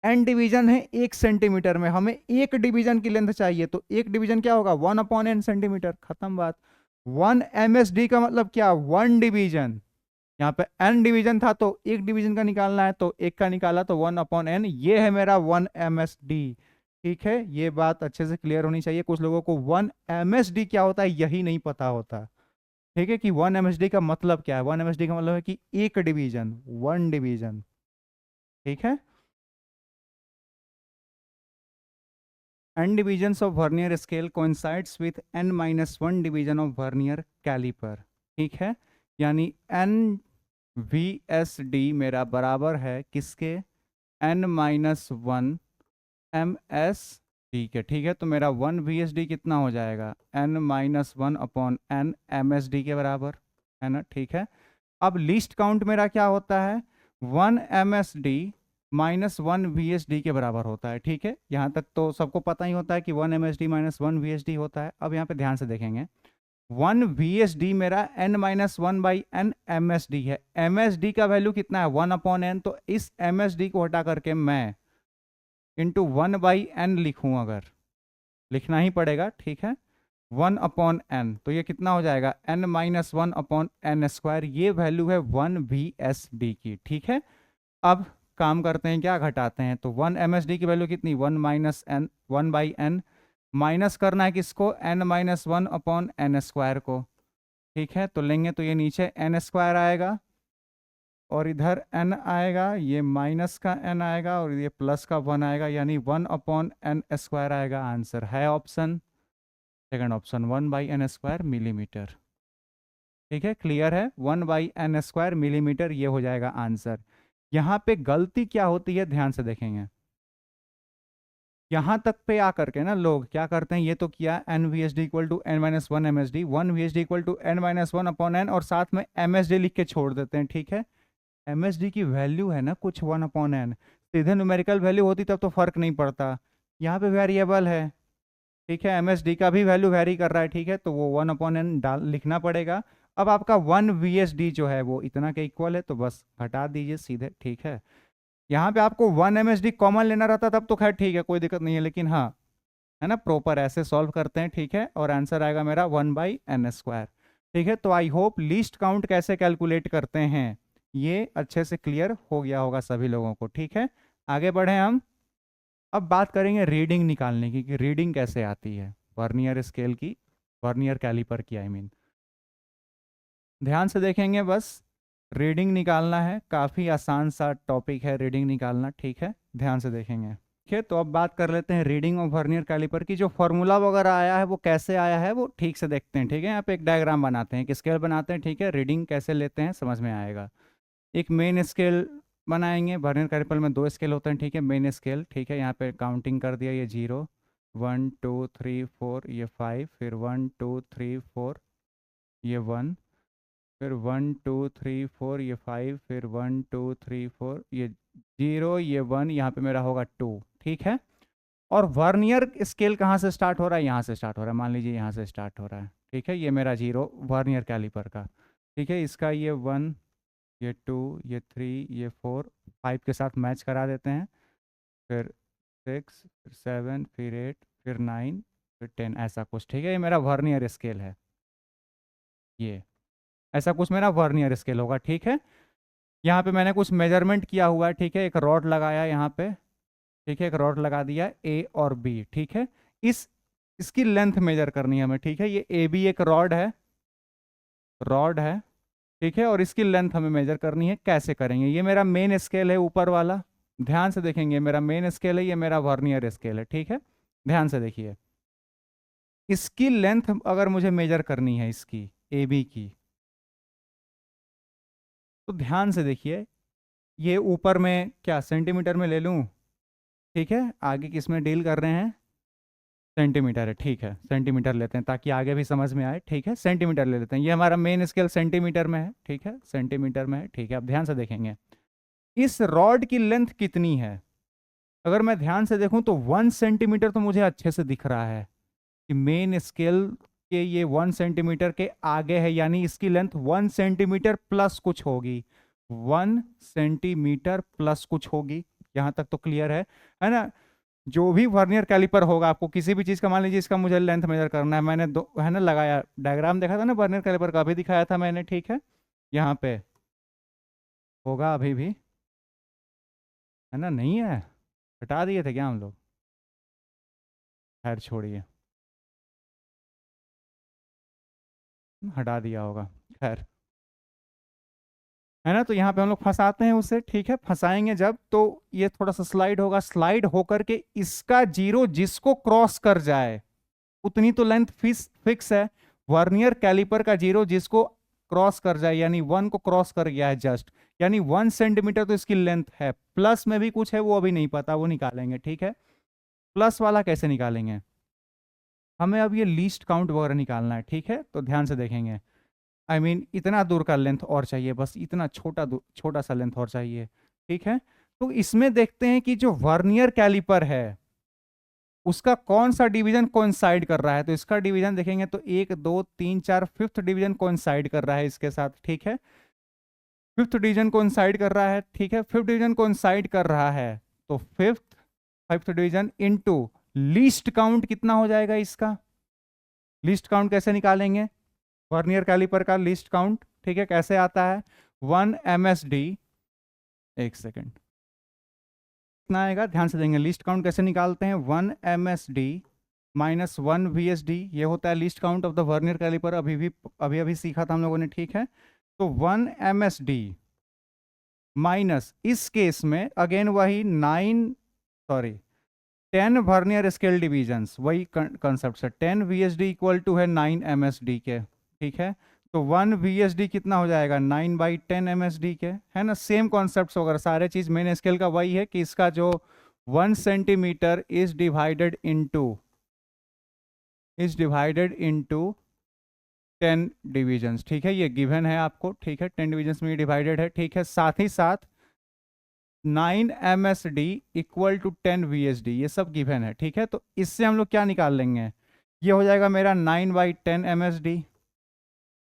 n division है 1 सेंटीमीटर में, हमें एक डिवीजन की लेंथ चाहिए, तो एक डिवीजन क्या होगा? 1/n सेंटीमीटर, खत्म बात। 1 MSD का मतलब क्या? 1 डिवीजन। यहाँ पे n डिवीजन था तो एक डिवीजन का निकालना है, तो एक का निकाला तो 1/n, ये है मेरा 1 MSD, ठीक है। ये बात अच्छे से क्लियर होनी चाहिए। कुछ लोगों को 1 MSD क्या होता है यही नहीं पता होता, ठीक है, कि 1 MSD का मतलब क्या है। 1 MSD का मतलब है कि एक डिवीजन, 1 डिवीजन, ठीक है। n divisions of vernier scale coincides with n-1 division of vernier caliper, ठीक है। यानी n VSD मेरा बराबर है किसके? n-1 MSD के, ठीक है। तो मेरा 1 VSD कितना हो जाएगा? n-1/n MSD के बराबर, है ना, ठीक है। अब लीस्ट काउंट मेरा क्या होता है? 1 MSD माइनस 1 VSD के बराबर होता है, ठीक है। यहाँ तक तो सबको पता ही होता है कि 1 MSD माइनस 1 VSD होता है। अब यहाँ पे ध्यान से देखेंगे, 1 VSD मेरा n-1/n MSD है। MSD का वैल्यू कितना है? 1/n, तो इस MSD को हटा करके मैं इंटू 1/n लिखूँ, अगर लिखना ही पड़ेगा, ठीक है, 1/n, तो ये कितना हो जाएगा? n-1/n²। ये वैल्यू है 1 VSD की, ठीक है। अब काम करते हैं, क्या घटाते हैं? तो 1 MSD की वैल्यू कितनी? 1/n, माइनस करना है किसको? n-1/n² को, ठीक है। तो लेंगे तो ये नीचे n² आएगा और इधर n आएगा, ये माइनस का n आएगा और ये प्लस का 1 आएगा, यानी 1/n² आएगा। आंसर है option second, option 1/n² millimetre, ठीक है। क्लियर है? 1/n² मिलीमीटर, ये हो जाएगा आंसर। यहाँ पे गलती क्या होती है, ध्यान से देखेंगे। यहाँ तक पे आकर के ना लोग क्या करते हैं, ये तो किया n VSD equal to n-1 MSD, 1 VSD equal to n-1/n और साथ में MSD लिख के छोड़ देते हैं, ठीक है। MSD की वैल्यू है ना कुछ 1/n, सीधे न्यूमेरिकल वैल्यू होती तब तो फर्क नहीं पड़ता। यहाँ पे वेरिएबल है, ठीक है, MSD का भी वैल्यू वेरी कर रहा है, ठीक है, तो वो 1/n डाल लिखना पड़ेगा। अब आपका 1 VSD जो है वो इतना के इक्वल है, तो बस घटा दीजिए सीधे, ठीक है। यहाँ पे आपको 1 MSD कॉमन लेना रहता तब तो खैर ठीक है, कोई दिक्कत नहीं है, लेकिन हाँ है ना, प्रॉपर ऐसे सॉल्व करते हैं, ठीक है, और आंसर आएगा मेरा 1/n²। ठीक है, तो आई होप लीस्ट काउंट कैसे कैलकुलेट करते हैं ये अच्छे से क्लियर हो गया होगा सभी लोगों को। ठीक है, आगे बढ़े हम। अब बात करेंगे रीडिंग निकालने की, कि रीडिंग कैसे आती है वर्नियर स्केल की, वर्नियर कैलिपर की आई मीन। ध्यान से देखेंगे, बस रीडिंग निकालना है, काफ़ी आसान सा टॉपिक है रीडिंग निकालना। ठीक है, ध्यान से देखेंगे। ठीक है, तो अब बात कर लेते हैं रीडिंग ऑफ वर्नियर कैलिपर की। जो फॉर्मूला वगैरह आया है वो कैसे आया है वो ठीक से देखते हैं। ठीक है, यहाँ पे एक डायग्राम बनाते हैं, एक स्केल बनाते हैं। ठीक है, रीडिंग कैसे लेते हैं समझ में आएगा। एक मेन स्केल बनाएंगे, वर्नियर कैलिपर में 2 स्केल होते हैं। ठीक है, मेन स्केल, ठीक है, यहाँ पे काउंटिंग कर दिया, ये 0 1 2 3 4, ये 5, फिर 1 2 3 4, ये 1, फिर 1 2 3 4, ये 5, फिर 1 2 3 4, ये 0, ये 1, यहाँ पे मेरा होगा 2। ठीक है, और वर्नियर स्केल कहाँ से स्टार्ट हो रहा है, यहाँ से स्टार्ट हो रहा है, मान लीजिए यहाँ से स्टार्ट हो रहा है। ठीक है, ये मेरा 0 वर्नियर कैलिपर का। ठीक है, इसका ये 1, ये 2, ये 3, ये 4, 5 के साथ मैच करा देते हैं, फिर 6, फिर 7, फिर 8, फिर 9, फिर 10, ऐसा कुछ। ठीक है, ये मेरा वर्नियर स्केल है, ये ऐसा कुछ मेरा वर्नियर स्केल होगा। ठीक है, यहाँ पे मैंने कुछ मेजरमेंट किया हुआ है। ठीक है, एक रॉड लगाया यहाँ पे, ठीक है, एक रॉड लगा दिया ए और बी। ठीक है, इसकी लेंथ मेजर करनी है हमें। ठीक है, ये ए बी एक रॉड है। ठीक है, और इसकी लेंथ हमें मेजर करनी है। कैसे करेंगे, ये मेरा मेन स्केल है ऊपर वाला, ध्यान से देखेंगे, मेरा मेन स्केल है, ये मेरा वर्नियर स्केल है। ठीक है, ध्यान से देखिए, इसकी लेंथ अगर मुझे मेजर करनी है, इसकी ए बी की, तो ध्यान से देखिए, ये ऊपर में क्या सेंटीमीटर में ले लूँ। ठीक है, आगे किस में डील कर रहे हैं, सेंटीमीटर है। ठीक है, सेंटीमीटर लेते हैं ताकि आगे भी समझ में आए। ठीक है, सेंटीमीटर ले लेते हैं, ये हमारा मेन स्केल सेंटीमीटर में है। ठीक है, सेंटीमीटर में है। ठीक है, अब ध्यान से देखेंगे, इस रॉड की लेंथ कितनी है। अगर मैं ध्यान से देखूं तो 1 सेंटीमीटर तो मुझे अच्छे से दिख रहा है कि मेन स्केल के ये 1 सेंटीमीटर के आगे है, यानी इसकी लेंथ 1 सेंटीमीटर प्लस कुछ होगी, 1 सेंटीमीटर प्लस कुछ होगी। यहाँ तक तो क्लियर है ना। जो भी वर्नियर कैलिपर होगा, आपको किसी भी चीज़ का, मान लीजिए इसका मुझे लेंथ मेजर करना है, मैंने दो है ना लगाया, डायग्राम देखा था ना वर्नियर कैलिपर का, अभी दिखाया था मैंने। ठीक है, यहाँ पे होगा अभी भी, है ना, नहीं है, हटा दिए थे क्या हम लोग, खैर छोड़िए, हटा दिया होगा, खैर, है ना। तो यहाँ पे हम लोग फंसाते हैं उसे। ठीक है, फंसाएंगे जब, तो ये थोड़ा सा स्लाइड होगा, स्लाइड होकर के इसका 0 जिसको क्रॉस कर जाए उतनी तो लेंथ फिक्स है। वर्नियर कैलिपर का 0 जिसको क्रॉस कर जाए, यानी 1 को क्रॉस कर गया है जस्ट, यानी 1 सेंटीमीटर तो इसकी लेंथ है। प्लस में भी कुछ है, वो अभी नहीं पता, वो निकालेंगे। ठीक है, प्लस वाला कैसे निकालेंगे, हमें अब ये लीस्ट काउंट वगैरह निकालना है। ठीक है, तो ध्यान से देखेंगे, आई मीन इतना दूर का लेंथ और चाहिए, बस इतना छोटा सा लेंथ और चाहिए। ठीक है, तो इसमें देखते हैं कि जो वर्नियर कैलिपर है उसका कौन सा डिवीजन कोइंसाइड कर रहा है। तो इसका डिवीजन देखेंगे तो 1 2 3 4 फिफ्थ डिवीजन कोइंसाइड कर रहा है इसके साथ। ठीक है, फिफ्थ डिवीजन कोइंसाइड कर रहा है। ठीक है, फिफ्थ डिवीजन कोइंसाइड कर रहा है, तो fifth division into least count कितना हो जाएगा इसका। लीस्ट काउंट कैसे निकालेंगे, वर्नियर कैलिपर का लीस्ट काउंट। ठीक है, कैसे आता है, 1 MSD, एक सेकेंड, कितना आएगा, ध्यान से देंगे, लीस्ट काउंट कैसे निकालते हैं, 1 MSD माइनस 1 VSD, ये होता है least count of the vernier caliper, अभी सीखा था हम लोगों ने। ठीक है, तो 1 MSD माइनस, इस केस में अगेन वही 10 वर्नियर स्केल डिवीजन्स, वही कंसेप्ट से 10 VSD इक्वल टू है 9 MSD के। ठीक है, तो 1 VSD कितना हो जाएगा, 9/10 MSD के, है ना। सेम कॉन्सेप्ट वगैरह सारे चीज मेन स्केल का वही है कि इसका जो 1 centimetre is divided into 10 divisions. ठीक है, ये गिवन है आपको। ठीक है, 10 डिविजन्स में डिवाइडेड है। ठीक है, साथ ही साथ 9 MSD इक्वल टू 10 VSD, ये सब गिवन है। ठीक है, तो इससे हम लोग क्या निकाल लेंगे, ये हो जाएगा मेरा 9/10 MSD।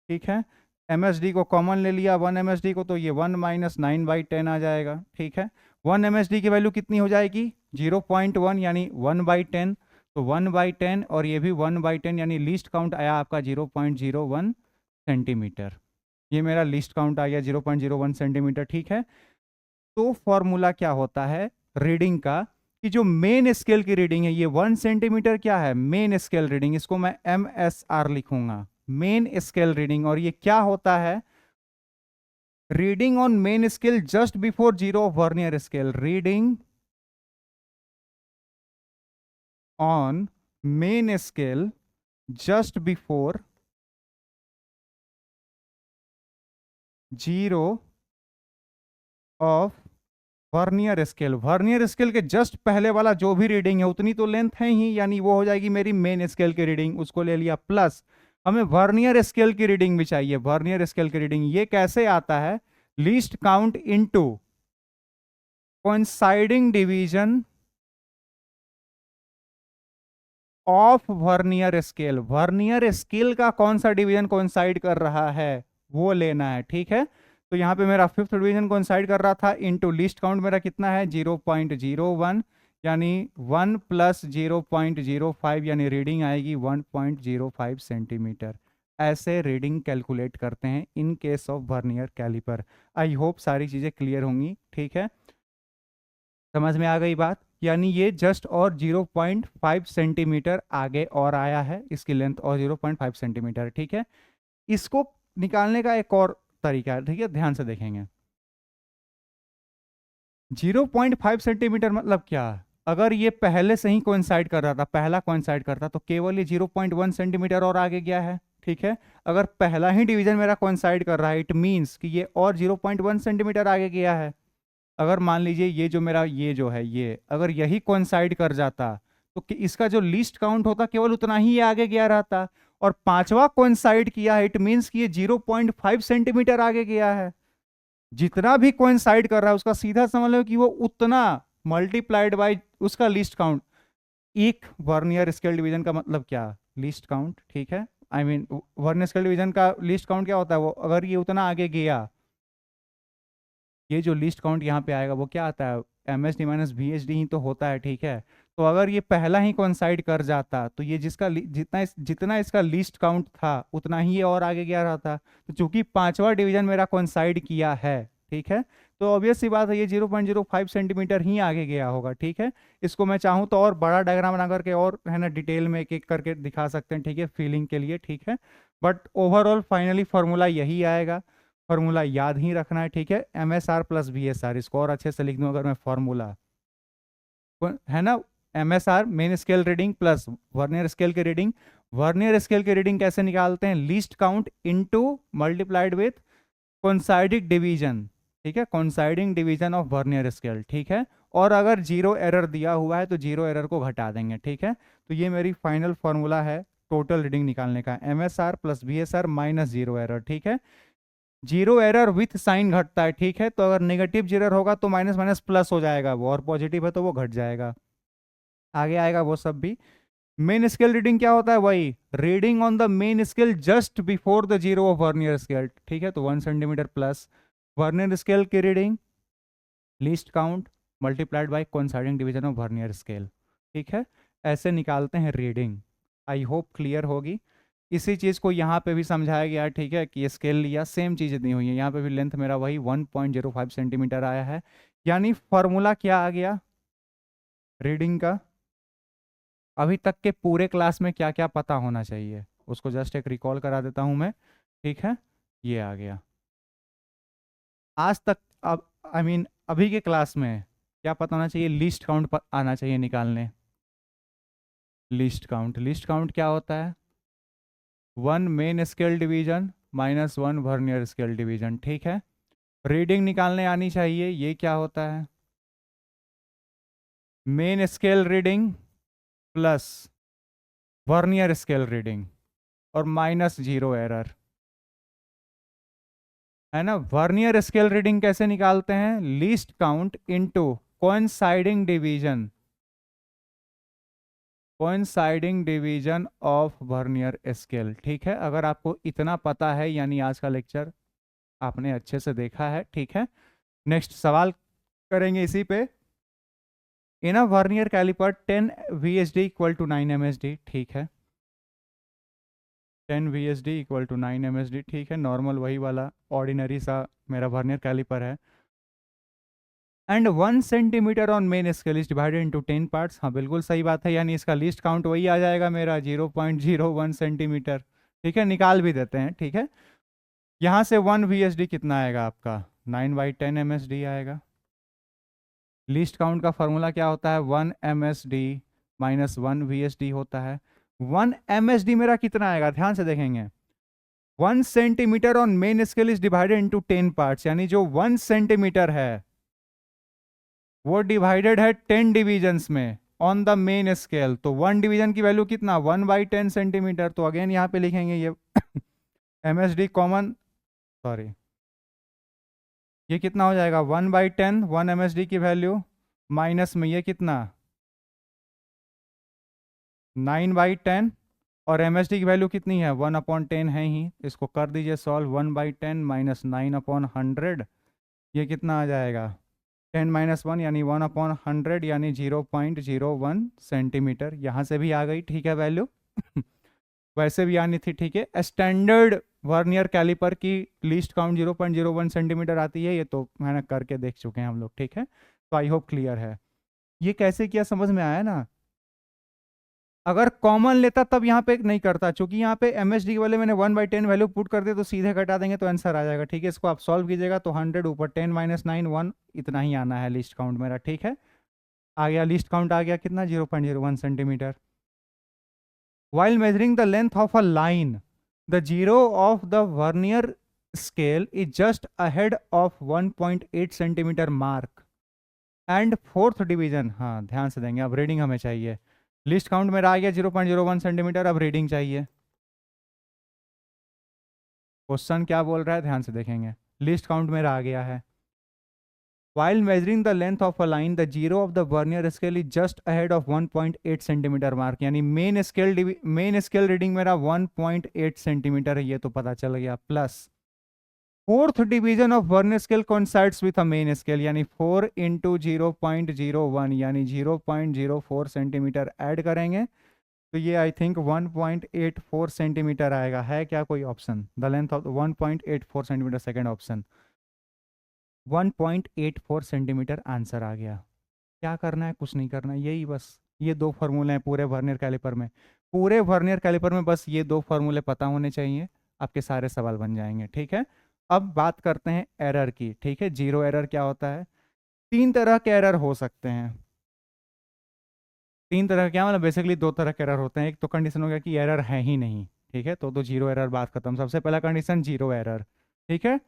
ठीक है, MSD को कॉमन ले लिया 1 MSD को, तो ये 1 माइनस 9/10 आ जाएगा। ठीक है, 1 MSD की वैल्यू कितनी हो जाएगी 0.1 यानी 1/10, तो 1/10 और ये भी 1/10 यानी लीस्ट काउंट आया आपका 0.01 सेंटीमीटर। ये मेरा लीस्ट काउंट आ गया 0.01 सेंटीमीटर, ठीक है। तो फॉर्मूला क्या होता है रीडिंग का कि जो मेन स्केल की रीडिंग है, ये 1 सेंटीमीटर क्या है मेन स्केल रीडिंग, इसको मैं MSR लिखूंगा, मेन स्केल रीडिंग। और ये क्या होता है reading on main scale just before zero of vernier scale, reading on main scale just before zero of vernier scale. Vernier scale के जस्ट पहले वाला जो भी रीडिंग है उतनी तो लेंथ है ही, यानी वो हो जाएगी मेरी मेन स्केल की रीडिंग, उसको ले लिया, प्लस हमें वर्नियर स्केल की रीडिंग भी चाहिए। वर्नियर स्केल की रीडिंग ये कैसे आता है least count into coinciding division of vernier scale. Vernier scale का कौन सा डिवीजन कोइंसाइड कर रहा है वो लेना है, ठीक है। तो यहाँ पे मेरा 5th डिवीजन कोइंसाइड कर रहा था, इनटू लीस्ट काउंट मेरा कितना है 0.01 यानी 1 + 0.05 यानी रीडिंग आएगी 1.05 सेंटीमीटर। ऐसे रीडिंग कैलकुलेट करते हैं in case of vernier caliper. I hope सारी चीज़ें क्लियर होंगी, ठीक है, समझ में आ गई बात। यानी ये जस्ट और 0.5 सेंटीमीटर आगे और आया है, इसकी लेंथ और 0.5 सेंटीमीटर, ठीक है। इसको निकालने का एक और तरीका है, ठीक है, ध्यान से देखेंगे। 0.5 सेंटीमीटर मतलब क्या, अगर ये पहले से ही कोइंसाइड कर रहा था, पहला कोइंसाइड करता तो केवल ये 0.1 सेंटीमीटर और आगे गया है, ठीक है। अगर पहला ही डिवीजन मेरा कोइंसाइड कर रहा है इट मींस कि ये और 0.1 सेंटीमीटर आगे गया है। अगर मान लीजिए ये जो मेरा ये जो है ये अगर यही कोइंसाइड कर जाता तो कि इसका जो लीस्ट काउंट होता केवल उतना ही ये आगे गया रहता, और पांचवा कोइंसाइड किया है इट मींस कि ये 0.5 सेंटीमीटर आगे गया है। जितना भी कोइंसाइड कर रहा है उसका सीधा समझ लो कि वो उतना मल्टीप्लाइड बाय उसका लीस्ट काउंट। एक वर्नियर स्केल डिवीजन का मतलब क्या लीस्ट काउंट, ठीक है, I mean vernier scale division का लीस्ट काउंट क्या होता है, वो अगर ये उतना आगे गया, ये जो लीस्ट काउंट यहाँ पे आएगा वो क्या आता है MSD - VSD ही तो होता है, ठीक है। तो अगर ये पहला ही कोइंसाइड कर जाता तो ये जितना इसका लीस्ट काउंट था उतना ही ये और आगे गया रहता। तो चूंकि पांचवा डिवीजन मेरा कोइंसाइड किया है, ठीक है, तो ऑब्वियस सी बात है ये 0.05 सेंटीमीटर ही आगे गया होगा, ठीक है। इसको मैं चाहूँ तो और बड़ा डायग्राम बना करके और है ना डिटेल में एक एक करके दिखा सकते हैं, ठीक है, फीलिंग के लिए, ठीक है। बट ओवरऑल फाइनली फॉर्मूला यही आएगा, फॉर्मूला याद ही रखना है, ठीक है। MSR + VSR, इसको और अच्छे से लिख दूं अगर मैं फॉर्मूला, है ना, MSR main scale reading plus vernier scale की रीडिंग। वर्नियर स्केल की रीडिंग कैसे निकालते हैं least count into multiplied with coinciding division, ठीक है, coinciding division of vernier scale, ठीक है। और अगर जीरो एरर दिया हुआ है तो जीरो एरर को घटा देंगे, ठीक है। तो ये मेरी फाइनल फॉर्मूला है टोटल रीडिंग निकालने का, MSR + VSR - जीरो एरर, ठीक है। जीरो एरर विथ साइन घटता है, ठीक है, तो अगर नेगेटिव जीरो होगा तो माइनस माइनस प्लस हो जाएगा वो, और पॉजिटिव है तो वो घट जाएगा, आगे आएगा वो सब भी। मेन स्केल रीडिंग क्या होता है वही reading on the main scale just before the zero of vernier scale, ठीक है, तो 1 सेंटीमीटर प्लस वर्नियर स्केल की reading least count multiplied by coinciding division of vernier scale, ठीक है। ऐसे निकालते हैं रीडिंग। आई होप क्लियर होगी। इसी चीज़ को यहाँ पे भी समझाया गया है, ठीक है, कि ये स्केल लिया सेम चीज़ दी हुई है, यहाँ पे भी लेंथ मेरा वही 1.05 सेंटीमीटर आया है। यानी फॉर्मूला क्या आ गया रीडिंग का, अभी तक के पूरे क्लास में क्या क्या पता होना चाहिए उसको जस्ट एक रिकॉल करा देता हूँ मैं, ठीक है। ये आ गया आज तक। अब आई मीन अभी के क्लास में क्या पता होना चाहिए लीस्ट काउंट आना चाहिए निकालने। लीस्ट काउंट क्या होता है 1 main scale division -1 vernier scale division, ठीक है। रीडिंग निकालने आनी चाहिए, ये क्या होता है main scale reading plus vernier scale reading और माइनस जीरो एरर, है ना। वर्नियर स्केल रीडिंग कैसे निकालते हैं least count into coinciding division of vernier scale, ठीक है। अगर आपको इतना पता है यानी आज का लेक्चर आपने अच्छे से देखा है, ठीक है। नेक्स्ट सवाल करेंगे इसी पे। In a vernier caliper 10 VSD equal to 9 MSD, ठीक है। 10 VSD इक्वल टू 9 MSD, ठीक है। नॉर्मल वही वाला ऑर्डिनरी सा मेरा वर्नियर कैलिपर है। And 1 centimetre on main scale is divided into 10 parts. हाँ बिल्कुल सही बात है, यानी इसका लीस्ट काउंट वही आ जाएगा मेरा 0.01 सेंटीमीटर, ठीक है। निकाल भी देते हैं, ठीक है। यहाँ से 1 VSD कितना आएगा आपका, 9/10 MSD आएगा। लीस्ट काउंट का फॉर्मूला क्या होता है, 1 MSD माइनस 1 VSD होता है। 1 MSD मेरा कितना आएगा, ध्यान से देखेंगे। 1 centimetre on main scale is divided into 10 parts, यानी जो 1 सेंटीमीटर है वो डिवाइडेड है 10 डिविजन्स में ऑन द मेन स्केल। तो 1 डिवीजन की वैल्यू कितना, 1/10 सेंटीमीटर। तो अगेन यहाँ पे लिखेंगे ये MSD कॉमन, सॉरी, ये कितना हो जाएगा 1/10, 1 MSD की वैल्यू माइनस में ये कितना 9/10, और MSD की वैल्यू कितनी है 1/10 है ही। इसको कर दीजिए सॉल्व, 1/10 माइनस 9/100, ये कितना आ जाएगा 10 माइनस 1 यानी 1/100 यानी 0.01 सेंटीमीटर। यहाँ से भी आ गई, ठीक है वैल्यू वैसे भी आनी थी, ठीक है। स्टैंडर्ड वर्नियर कैलिपर की लीस्ट काउंट 0.01 सेंटीमीटर आती है, ये तो मैंने करके देख चुके हैं हम लोग, ठीक है। तो आई होप क्लियर है। ये कैसे किया समझ में आया ना। अगर कॉमन लेता तब यहाँ पे नहीं करता, क्योंकि यहाँ पे MSD वाले मैंने 1/10 वैल्यू पुट कर दिया तो सीधे घटा देंगे तो आंसर आ जाएगा, ठीक है। इसको आप सॉल्व कीजिएगा तो 100 ऊपर 10 माइनस 9 1, इतना ही आना है लिस्ट काउंट मेरा, ठीक है। आ गया लिस्ट काउंट, आ गया कितना 0.01 centimetre. While measuring the length of a line, the zero of the vernier scale is just ahead of 1.8 centimetre mark and fourth division, हाँ ध्यान से देंगे, अब रीडिंग हमें चाहिए। लिस्ट काउंट मेरा आ गया 0.01 सेंटीमीटर, अब रीडिंग चाहिए। क्वेश्चन क्या बोल रहा है ध्यान से देखेंगे। लिस्ट काउंट मेरा आ गया है। While measuring the length of a line, the zero of the vernier scale is just ahead of 1.8 centimetre mark, यानी मेन स्केल रीडिंग मेरा 1.8 सेंटीमीटर है, ये तो पता चल गया। Plus fourth division of vernier scale coincides with a main scale, यानी 4 इंटू 0.01 यानी 0.04 सेंटीमीटर ऐड करेंगे तो ये आई थिंक 1.84 सेंटीमीटर आएगा। है क्या कोई option, the length of 1.84 centimeter, second option 1.84 centimeter answer आ गया। क्या करना है, कुछ नहीं करना है, यही बस ये दो फार्मूले हैं पूरे वर्नियर कैलिपर में। पूरे वर्नियर कैलिपर में बस ये दो फार्मूले पता होने चाहिए, आपके सारे सवाल बन जाएंगे, ठीक है। अब बात करते हैं एरर की, ठीक है। जीरो एरर क्या होता है, तीन तरह के एरर हो सकते हैं। तीन तरह क्या मतलब, बेसिकली दो तरह के एरर होते हैं। एक तो कंडीशन हो गया कि एरर है ही नहीं, ठीक है, तो जीरो एरर, बात खत्म। सबसे पहला कंडीशन जीरो एरर, ठीक है।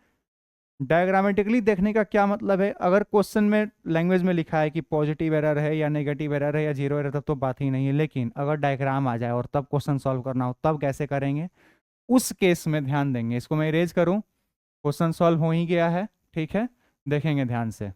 डायग्रामेटिकली देखने का क्या मतलब है, अगर क्वेश्चन में लैंग्वेज में लिखा है कि पॉजिटिव एरर है या नेगेटिव एरर है या जीरो एरर, तब तो बात ही नहीं है। लेकिन अगर डायग्राम आ जाए और तब क्वेश्चन सॉल्व करना हो, तब कैसे करेंगे, उस केस में ध्यान देंगे। इसको मैं इरेज करूं, क्वेश्चन सॉल्व हो ही गया है, ठीक है। देखेंगे ध्यान से,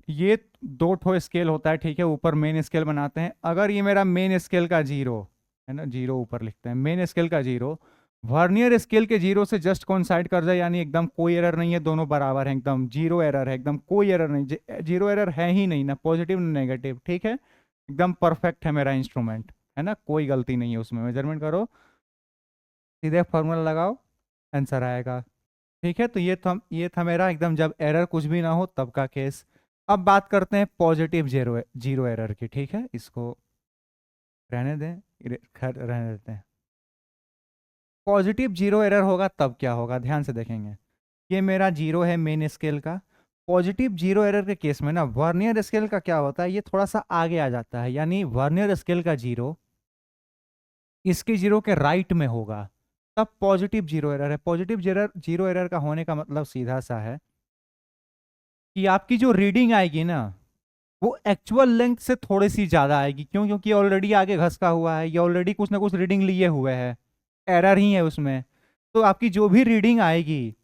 ये दो ठो स्केल होता है, ठीक है। ऊपर मेन स्केल बनाते हैं। अगर ये मेरा मेन स्केल का जीरो है ना, जीरो ऊपर लिखते हैं, मेन स्केल का जीरो वर्नियर स्केल के जीरो से जस्ट कोइंसाइड कर जाए, यानी एकदम कोई एरर नहीं है, दोनों बराबर है, एकदम जीरो एरर है, एकदम कोई एरर नहीं, जीरो एरर है ही नहीं, ना पॉजिटिव ना नेगेटिव, ठीक है। एकदम परफेक्ट है मेरा इंस्ट्रूमेंट, है ना, कोई गलती नहीं है उसमें। मेजरमेंट करो, सीधे फॉर्मूला लगाओ, आंसर आएगा, ठीक है। तो ये था मेरा एकदम जब एरर कुछ भी ना हो तब का केस। अब बात करते हैं पॉजिटिव जीरो एरर की, ठीक है। इसको रहने दें, रहने देते हैं। पॉजिटिव जीरो एरर होगा तब क्या होगा, ध्यान से देखेंगे। ये मेरा जीरो है मेन स्केल का। पॉजिटिव जीरो एरर के केस में ना वर्नियर स्केल का क्या होता है, ये थोड़ा सा आगे आ जाता है, यानी वर्नियर स्केल का जीरो इसके जीरो के राइट में होगा, तब पॉजिटिव जीरो एरर है। पॉजिटिव जीरो एरर का होने का मतलब सीधा सा है कि आपकी जो रीडिंग आएगी ना वो एक्चुअल लेंथ से थोड़ी सी ज्यादा आएगी। क्यों, क्योंकि ऑलरेडी आगे घसका हुआ है, ये ऑलरेडी कुछ ना कुछ रीडिंग लिए हुए है, एरर ही है उसमें। तो आपकी जो भी रीडिंग आएगी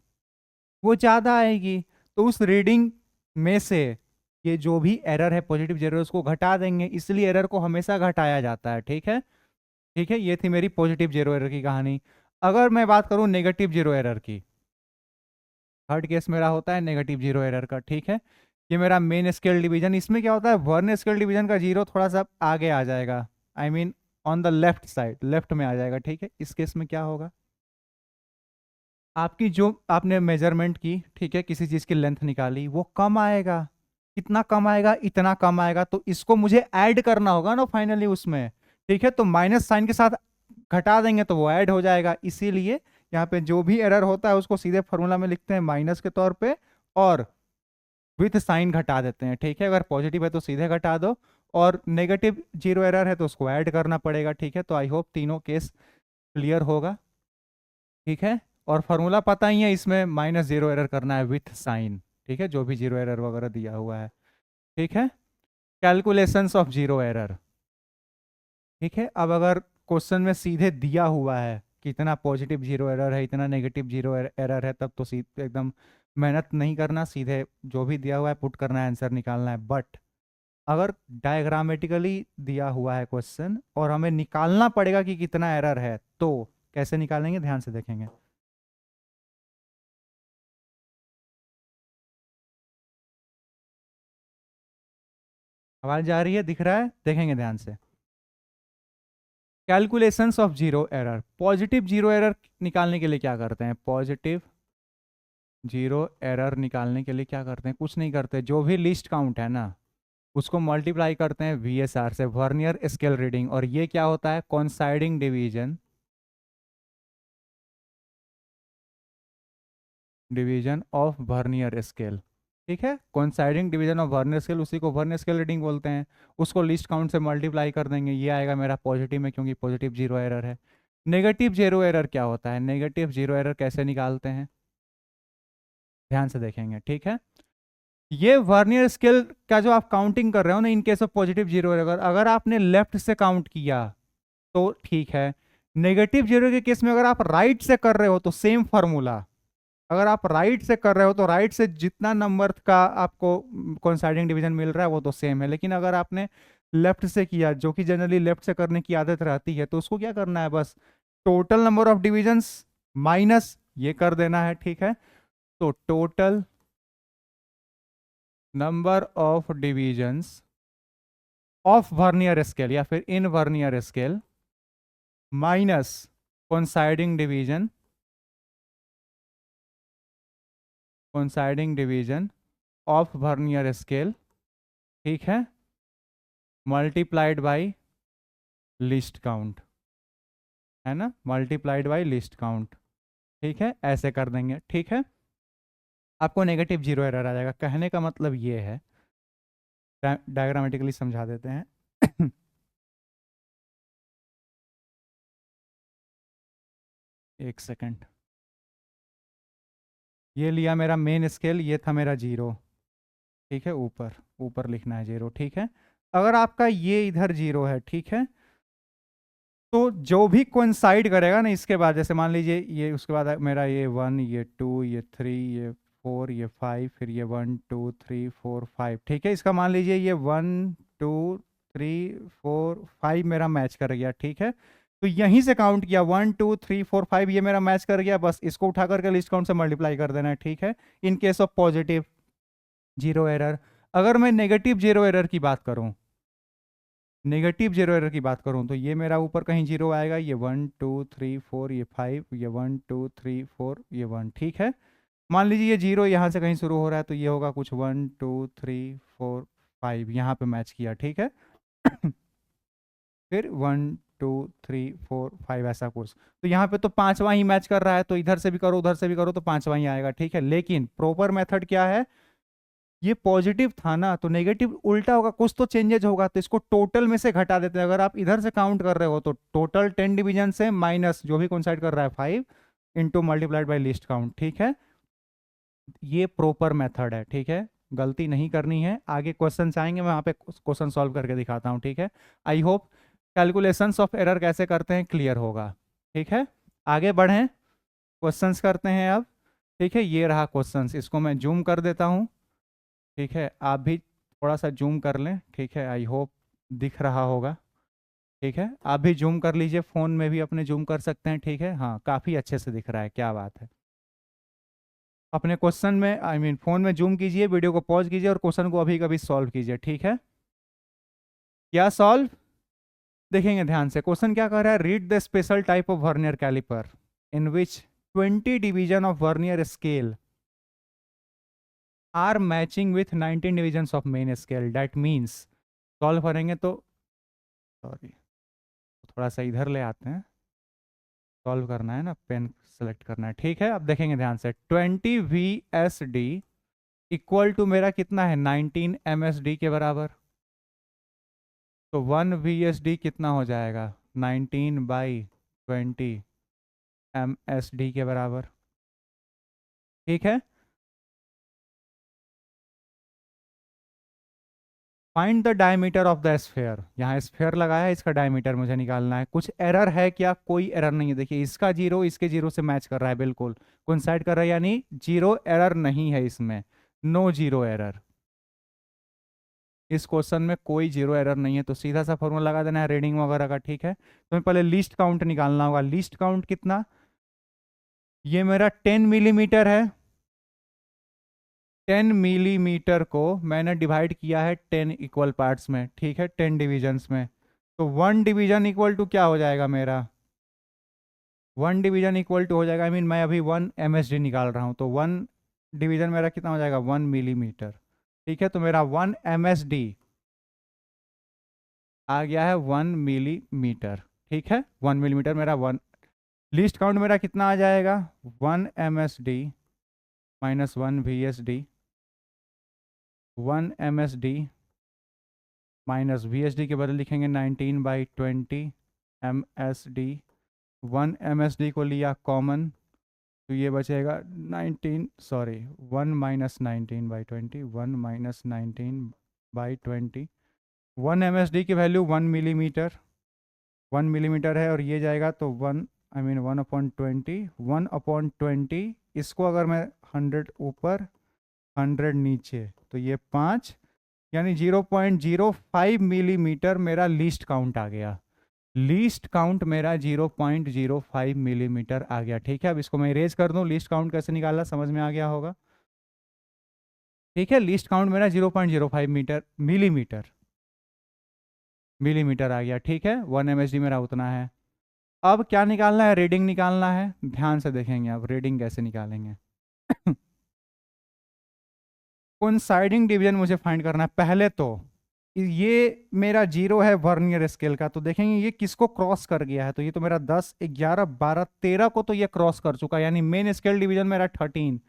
वो ज़्यादा आएगी, तो उस रीडिंग में से ये जो भी एरर है पॉजिटिव जीरो उसको घटा देंगे, इसलिए एरर को हमेशा घटाया जाता है, ठीक है। ठीक है, ये थी मेरी पॉजिटिव जीरो एरर की कहानी। अगर मैं बात करूं नेगेटिव जीरो एरर की, थर्ड केस मेरा होता है नेगेटिव जीरो एरर का, ठीक है। ये मेरा मेन स्केल डिवीजन, इसमें क्या होता है, वर्न स्केल डिवीजन का जीरो थोड़ा सा आगे आ जाएगा, I mean on the left side, left में आ जाएगा, ठीक है। इस केस में क्या होगा, आपकी जो आपने मेजरमेंट की, ठीक है, किसी चीज की लेंथ निकाली, वो कम आएगा। कितना कम आएगा, इतना कम आएगा, तो इसको मुझे ऐड करना होगा ना फाइनली उसमें, ठीक है। तो माइनस साइन के साथ घटा देंगे तो वो ऐड हो जाएगा, इसीलिए यहाँ पे जो भी एरर होता है उसको सीधे फॉर्मूला में लिखते हैं माइनस के तौर पे, और विथ साइन घटा देते हैं, ठीक है। अगर पॉजिटिव है तो सीधे घटा दो, और नेगेटिव जीरो एरर है तो उसको ऐड करना पड़ेगा, ठीक है। तो आई होप तीनों केस क्लियर होगा, ठीक है। और फॉर्मूला पता ही है, इसमें माइनस जीरो एरर करना है विथ साइन, ठीक है, जो भी जीरो एरर वगैरह दिया हुआ है, ठीक है। कैलकुलेशंस ऑफ जीरो एरर, ठीक है। अब अगर क्वेश्चन में सीधे दिया हुआ है कि इतना पॉजिटिव जीरो एरर है, इतना नेगेटिव जीरो एरर है, तब तो सीधे एकदम मेहनत नहीं करना, सीधे जो भी दिया हुआ है पुट करना है, आंसर निकालना है। बट अगर डायग्रामेटिकली दिया हुआ है क्वेश्चन और हमें निकालना पड़ेगा कि कितना एरर है, तो कैसे निकालेंगे, ध्यान से देखेंगे। आवाज जा रही है, दिख रहा है, देखेंगे ध्यान से। Calculations of zero error, positive zero error निकालने के लिए क्या करते हैं, पॉजिटिव जीरो एरर निकालने के लिए क्या करते हैं, कुछ नहीं करते, जो भी लिस्ट काउंट है ना उसको मल्टीप्लाई करते हैं VSR से, वर्नियर स्केल रीडिंग, और ये क्या होता है, coinciding division, division of vernier scale, ठीक है। Coinciding division of vernier scale, उसी को वर्नियर स्केल रीडिंग बोलते हैं। उसको लिस्ट काउंट से मल्टीप्लाई कर देंगे, ये आएगा मेरा पॉजिटिव में, क्योंकि पॉजिटिव जीरो एरर है। नेगेटिव जीरो एरर क्या होता है, नेगेटिव जीरो एरर कैसे निकालते हैं, ध्यान से देखेंगे, ठीक है। ये वर्नियर स्केल का जो आप काउंटिंग कर रहे हो ना, इन case of positive zero error, अगर आपने लेफ्ट से काउंट किया तो ठीक है। नेगेटिव जीरो के केस में अगर आप राइट से कर रहे हो तो सेम फॉर्मूला, अगर आप राइट से कर रहे हो तो राइट से जितना नंबर का आपको कोइंसाइडिंग डिवीजन मिल रहा है वो तो सेम है। लेकिन अगर आपने लेफ्ट से किया, जो कि जनरली लेफ्ट से करने की आदत रहती है, तो उसको क्या करना है, बस total number of divisions minus ये कर देना है, ठीक है। तो total number of divisions of vernier scale या फिर इन vernier scale minus coinciding division, coinciding division of vernier scale, ठीक है, मल्टीप्लाइड बाय लिस्ट काउंट, है ना, मल्टीप्लाइड बाय लिस्ट काउंट, ठीक है, ऐसे कर देंगे, ठीक है। आपको नेगेटिव जीरो एरर आ जाएगा। कहने का मतलब ये है, डायग्रामेटिकली समझा देते हैं। एक सेकंड, ये लिया मेरा मेन स्केल, ये था मेरा जीरो, ठीक है, ऊपर ऊपर लिखना है जीरो, ठीक है। अगर आपका ये इधर जीरो है, ठीक है, तो जो भी कोइंसाइड करेगा ना इसके बाद, जैसे मान लीजिए ये, उसके बाद मेरा ये 1, ये 2, ये 3, ये 4, ये 5, फिर ये 1 2 3 4 5, ठीक है। इसका मान लीजिए ये 1 2 3 4 5 मेरा मैच कर गया, ठीक है। तो यहीं से काउंट किया 1 2 3 4 5, ये मेरा मैच कर गया, बस इसको उठा करके लिस्ट काउंट से मल्टीप्लाई कर देना है, ठीक है। इन case of positive zero error. अगर मैं नेगेटिव जीरो एरर की बात करूं, नेगेटिव जीरो एरर की बात करूं, तो ये मेरा ऊपर कहीं जीरो आएगा, ये 1 2 3 4, ये 5, ये 1 2 3 4, ये 1, ठीक है। मान लीजिए ये जीरो यहाँ से कहीं शुरू हो रहा है, तो ये होगा कुछ 1 2 3 4 5, यहाँ पे मैच किया, ठीक है। फिर 1 2 3 4 5, ऐसा कुछ। तो यहाँ पे तो पांचवा ही मैच कर रहा है, तो इधर से भी करो उधर से भी करो तो पांचवा ही आएगा, ठीक है। लेकिन प्रॉपर मेथड क्या है, ये पॉजिटिव था ना, तो नेगेटिव उल्टा होगा, कुछ तो चेंजेज होगा, तो इसको टोटल में से घटा देते हैं। अगर आप इधर से काउंट कर रहे हो तो टोटल 10 डिवीजन से माइनस जो भी कोइंसाइड कर रहा है 5 into multiplied by list count, ठीक है। ये प्रॉपर मेथड है, ठीक है, गलती नहीं करनी है। आगे क्वेश्चन आएंगे, मैं वहां पे क्वेश्चन सॉल्व करके दिखाता हूँ, ठीक है। I hope calculations of error कैसे करते हैं क्लियर होगा, ठीक है। आगे बढ़ें, क्वेश्चंस करते हैं अब, ठीक है। ये रहा क्वेश्चंस, इसको मैं जूम कर देता हूँ, ठीक है। आप भी थोड़ा सा जूम कर लें, ठीक है, आई होप दिख रहा होगा, ठीक है। आप भी जूम कर लीजिए, फ़ोन में भी अपने जूम कर सकते हैं, ठीक है। हाँ, काफ़ी अच्छे से दिख रहा है, क्या बात है। अपने क्वेश्चन में फोन में जूम कीजिए, वीडियो को पॉज कीजिए और क्वेश्चन को अभी कभी सॉल्व कीजिए, ठीक है? क्या सॉल्व देखेंगे ध्यान से। क्वेश्चन क्या कर रहा है, read the special type of vernier caliper in which 20 division of vernier scale are matching with 19 division of main scale. That means solve करेंगे तो, सॉरी थोड़ा सा इधर ले आते हैं, सॉल्व करना है ना, पेन सेलेक्ट करना है, ठीक है? अब देखेंगे ध्यान से, 20 V S D equal to मेरा कितना है, 19 एम एस डी के बराबर। तो 1 वी एस डी कितना हो जाएगा, 19/20 एम एस डी के बराबर, ठीक है? Find the diameter of the sphere. यहाँ स्फेयर लगाया है, इसका डायमीटर मुझे निकालना है। कुछ एरर है क्या? कोई एरर नहीं है। देखिए इसका जीरो इसके जीरो से मैच कर रहा है, बिल्कुल कोइंसाइड कर रहा है, यानी जीरो एरर नहीं है इसमें, नो जीरो एरर। इस क्वेश्चन में कोई जीरो एरर नहीं है, तो सीधा सा फॉर्मूला लगा देना है रीडिंग वगैरह का, ठीक है? तो मैं पहले लीस्ट काउंट निकालना होगा। लीस्ट काउंट कितना, ये मेरा 10 मिलीमीटर है। 10 मिलीमीटर को मैंने डिवाइड किया है 10 इक्वल पार्ट्स में, ठीक है, 10 डिविजन्स में। तो 1 डिवीजन इक्वल टू क्या हो जाएगा मेरा, 1 डिवीजन इक्वल टू हो जाएगा, मैं अभी 1 MSD निकाल रहा हूँ, तो 1 डिवीजन मेरा कितना हो जाएगा, 1 मिलीमीटर, ठीक है? तो मेरा 1 MSD आ गया है 1 मिलीमीटर, ठीक है? 1 मिलीमीटर मेरा 1। लीस्ट काउंट मेरा कितना आ जाएगा, 1 MSD minus 1 VSD, 1 MSD minus VSD के बदले लिखेंगे 19/20 MSD। 1 MSD को लिया कॉमन, तो ये बचेगा 19, सॉरी 1 माइनस 19/20, 1 माइनस 19/20। 1 MSD की वैल्यू 1 मिलीमीटर, 1 मिलीमीटर है, और ये जाएगा तो 1/20, 1/20। इसको अगर मैं 100 ऊपर 100 नीचे, तो ये 5, यानी 0.05 मिलीमीटर मेरा लीस्ट काउंट आ गया। लीस्ट काउंट मेरा 0.05 मिलीमीटर आ गया, ठीक है? अब इसको मैं इरेज कर दूं, लीस्ट काउंट कैसे निकाला समझ में आ गया होगा, ठीक है? लीस्ट काउंट मेरा 0.05 मिलीमीटर मिलीमीटर आ गया, ठीक है? 1 MSD मेरा उतना है। अब क्या निकालना है, रीडिंग निकालना है। ध्यान से देखेंगे अब रीडिंग कैसे निकालेंगे। कोइंसाइडिंग डिवीजन मुझे फाइंड करना है पहले। तो ये मेरा जीरो है वर्नियर स्केल का, तो देखेंगे ये किसको क्रॉस कर गया है। तो ये तो मेरा 10, 11, 12, 13 को तो ये क्रॉस कर चुका है, यानी मेन स्केल डिवीजन मेरा 13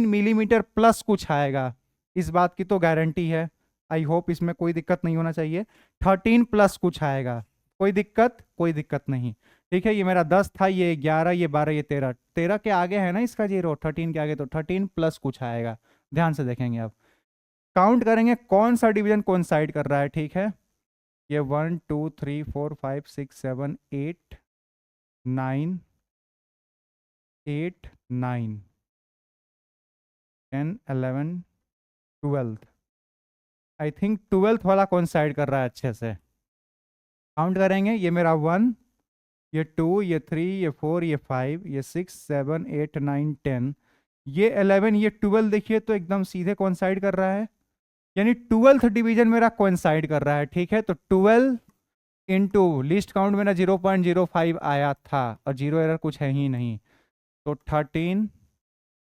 मिलीमीटर प्लस कुछ आएगा, इस बात की तो गारंटी है। आई होप इसमें कोई दिक्कत नहीं होना चाहिए। 13 प्लस कुछ आएगा, कोई दिक्कत, कोई दिक्कत नहीं, ठीक है? ये मेरा 10 था, ये 11, ये 12, ये 13, 13 के आगे है ना इसका जीरो, 13 के आगे, तो 13 प्लस कुछ आएगा। ध्यान से देखेंगे, अब काउंट करेंगे कौन सा डिवीजन कोइंसाइड कर रहा है, ठीक है? ये 1 2 3 4 5 6 7 8 9 8 9 10 11 12, आई थिंक 12th वाला कोइंसाइड कर रहा है अच्छे से। काउंट करेंगे, ये मेरा 1, ये 2, ये 3, ये 4, ये 5, ये 6 7 8 9 10, ये 11, ये 12, देखिए तो एकदम सीधे कोइंसाइड कर रहा है, यानी 12th डिवीजन मेरा कोइंसाइड कर रहा है, ठीक है? तो 12 इंटू लिस्ट काउंट मेरा 0.05 आया था, और जीरो एरर कुछ है ही नहीं, तो 13,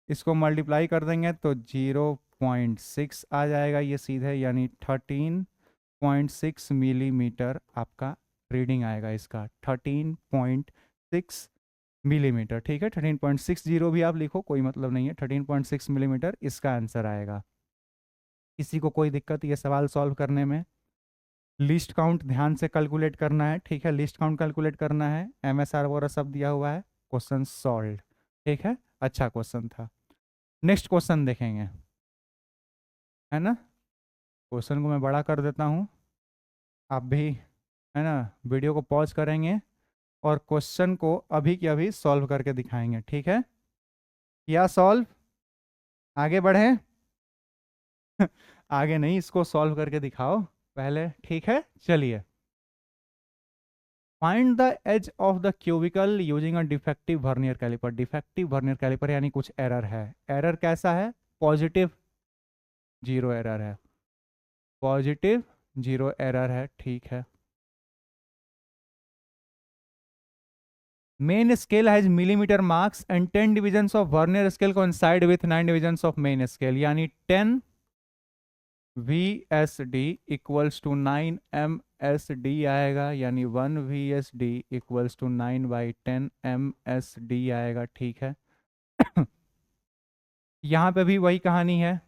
इसको मल्टीप्लाई कर देंगे तो 0.6 आ जाएगा ये सीधे, यानी 13.6 मिलीमीटर आपका रीडिंग आएगा इसका, 13.6 मिलीमीटर, ठीक है? 13.60 भी आप लिखो, कोई मतलब नहीं है, 13.6 मिलीमीटर इसका आंसर आएगा। किसी को कोई दिक्कत ये सवाल सॉल्व करने में? लिस्ट काउंट ध्यान से कैलकुलेट करना है, ठीक है? लिस्ट काउंट कैलकुलेट करना है, MSR वगैरह सब दिया हुआ है, क्वेश्चन सॉल्व, ठीक है? अच्छा क्वेश्चन था। नेक्स्ट क्वेश्चन देखेंगे, है ना? क्वेश्चन को मैं बड़ा कर देता हूँ, आप भी, है ना, वीडियो को पॉज करेंगे और क्वेश्चन को अभी के अभी सॉल्व करके दिखाएंगे, ठीक है? या सॉल्व, आगे बढ़े? आगे नहीं, इसको सॉल्व करके दिखाओ पहले, ठीक है? चलिए find the edge of the cubical using a defective vernier caliper. Defective vernier caliper यानी कुछ एरर है। एरर कैसा है? पॉजिटिव जीरो एरर है, पॉजिटिव जीरो एरर है, ठीक है। Main scale has millimetre marks and 10 divisions of vernier scale coincide with 9 divisions of main scale, यानी 10 VSD इक्वल्स टू 9 MSD आएगा, यानी 1 VSD इक्वल्स टू 9/10 MSD आएगा, ठीक है। यहाँ पे भी वही कहानी है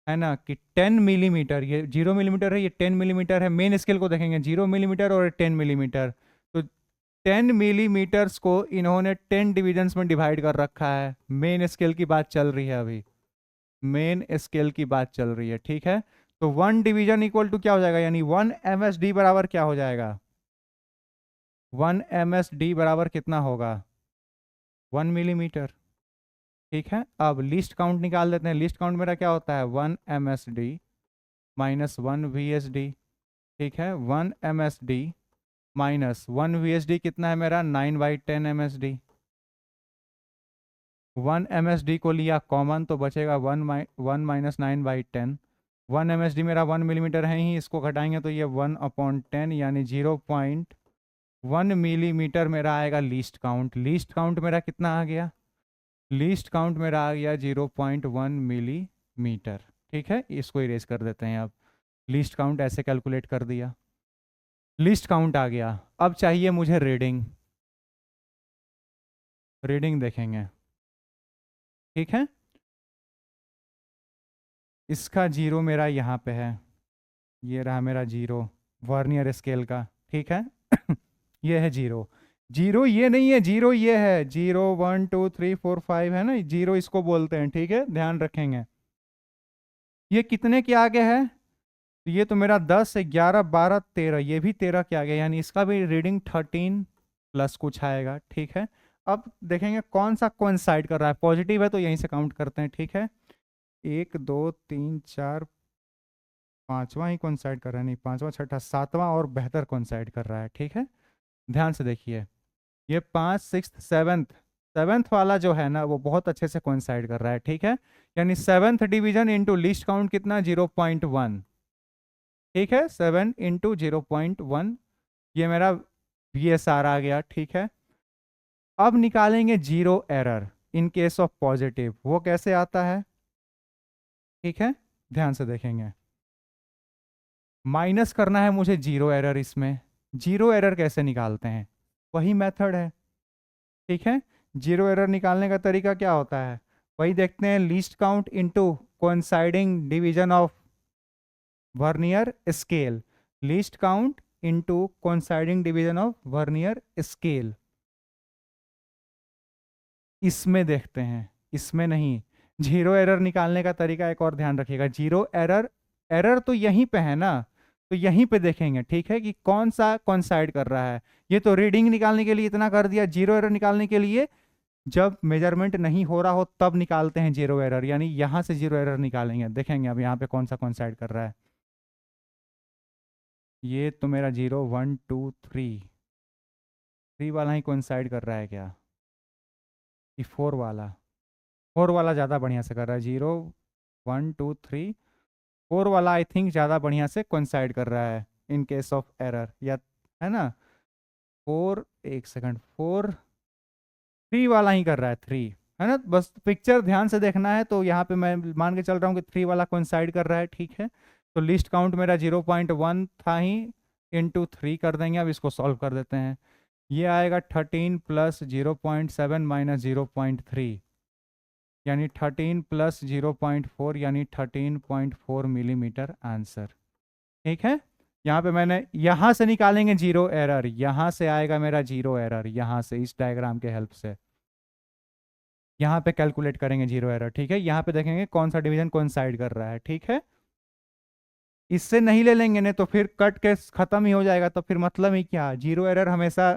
ना, कि 10 मिलीमीटर, ये 0 मिलीमीटर है, ये 10 मिलीमीटर है। मेन स्केल को देखेंगे 0 मिलीमीटर और 10 मिलीमीटर, तो 10 मिलीमीटर्स को इन्होंने 10 डिविजन्स में डिवाइड कर रखा है। मेन स्केल की बात चल रही है अभी, मेन स्केल की बात चल रही है, ठीक है। तो 1 डिवीजन इक्वल टू क्या हो जाएगा, यानी 1 MSD बराबर क्या हो जाएगा? 1 MSD बराबर कितना होगा? 1 मिलीमीटर, ठीक है। अब लिस्ट काउंट निकाल देते हैं। लिस्ट काउंट मेरा क्या होता है? 1 MSD माइनस 1 VSD, ठीक है। 1 MSD माइनस 1 VSD कितना है मेरा? 9/10 MSD। 1 MSD को लिया कॉमन तो बचेगा 1 माइनस 9/10। 1 MSD मेरा 1 मिलीमीटर है ही, इसको घटाएंगे तो ये 1/10 यानी 0.1 मिलीमीटर मेरा आएगा लीस्ट काउंट। लीस्ट काउंट मेरा कितना आ गया? लीस्ट काउंट मेरा आ गया 0.1 मिलीमीटर, ठीक है। इसको इरेज कर देते हैं। अब लीस्ट काउंट ऐसे कैलकुलेट कर दिया, लिस्ट काउंट आ गया। अब चाहिए मुझे रीडिंग, रीडिंग देखेंगे, ठीक है। इसका जीरो मेरा यहाँ पे है, ये रहा मेरा जीरो वर्नियर स्केल का, ठीक है। ये है जीरो, जीरो ये नहीं है, जीरो ये है, 0 1 2 3 4 5 है ना, जीरो इसको बोलते हैं, ठीक है, ध्यान रखेंगे। ये कितने के आगे है? तो ये तो मेरा 10 11 12 13, ये भी 13 के आगे, यानी इसका भी रीडिंग 13 प्लस कुछ आएगा, ठीक है। अब देखेंगे कौन सा कोइंसाइड कर रहा है। पॉजिटिव है तो यहीं से काउंट करते हैं, ठीक है। 1 2 3 4 पांचवा ही कोइंसाइड कर रहा है, नहीं पांचवा छठा सातवां और बेहतर कोइंसाइड कर रहा है, ठीक है। ध्यान से देखिए, ये 5 6 7th, सेवेंथ वाला जो है ना वो बहुत अच्छे से कोइंसाइड कर रहा है, ठीक है। यानी 7th division into list count कितना? 0.1, ठीक है। 7 इंटू 0.1, ये मेरा VSR आ गया, ठीक है। अब निकालेंगे zero error in case of positive, वो कैसे आता है, ठीक है। ध्यान से देखेंगे, माइनस करना है मुझे जीरो एरर। इसमें जीरो एरर कैसे निकालते हैं? वही मेथड है, ठीक है। जीरो एरर निकालने का तरीका क्या होता है? वही देखते हैं, least count into coinciding division of vernier scale, least count into coinciding division of vernier scale. इसमें देखते हैं, इसमें नहीं। जीरो एरर निकालने का तरीका एक और ध्यान रखिएगा, जीरो एरर, एरर तो यहीं पे है ना, तो यहीं पे देखेंगे, ठीक है, कि कौन सा कोइंसाइड कर रहा है। ये तो रीडिंग निकालने के लिए इतना कर दिया, जीरो एरर निकालने के लिए जब मेजरमेंट नहीं हो रहा हो तब निकालते हैं जीरो एरर, यानी यहां से जीरो एरर निकालेंगे। देखेंगे अब यहाँ पे कौन सा कोइंसाइड कर रहा है। ये तो मेरा 0 1 2 3 वाला ही कोइंसाइड कर रहा है क्या? कि 4 वाला? 4 वाला ज़्यादा बढ़िया से कर रहा है। 0 1 2 3 4 वाला आई थिंक ज़्यादा बढ़िया से कोइंसाइड कर रहा है इन केस ऑफ एरर, या है ना। 4, एक सेकंड, 4 3 वाला ही कर रहा है, 3 है ना। बस पिक्चर ध्यान से देखना है, तो यहाँ पे मैं मान के चल रहा हूँ कि 3 वाला कोइंसाइड कर रहा है, ठीक है। तो लिस्ट काउंट मेरा 0.1 था ही, इंटू 3 कर देंगे। अब इसको सॉल्व कर देते हैं। ये आएगा 13 प्लस 0.7 माइनस 0.3, यानी 13 प्लस 0.4 यानी 13.4 मिलीमीटर आंसर, ठीक है। यहाँ पे मैंने, यहाँ से निकालेंगे जीरो एरर, यहाँ से आएगा मेरा जीरो एरर, यहाँ से इस डायग्राम के हेल्प से यहाँ पे कैलकुलेट करेंगे जीरो एरर, ठीक है। यहाँ पे देखेंगे कौन सा डिवीजन कोइंसाइड कर रहा है, ठीक है। इससे नहीं ले लेंगे, नहीं तो फिर कट के खत्म ही हो जाएगा, तो फिर मतलब ही क्या? जीरो एरर हमेशा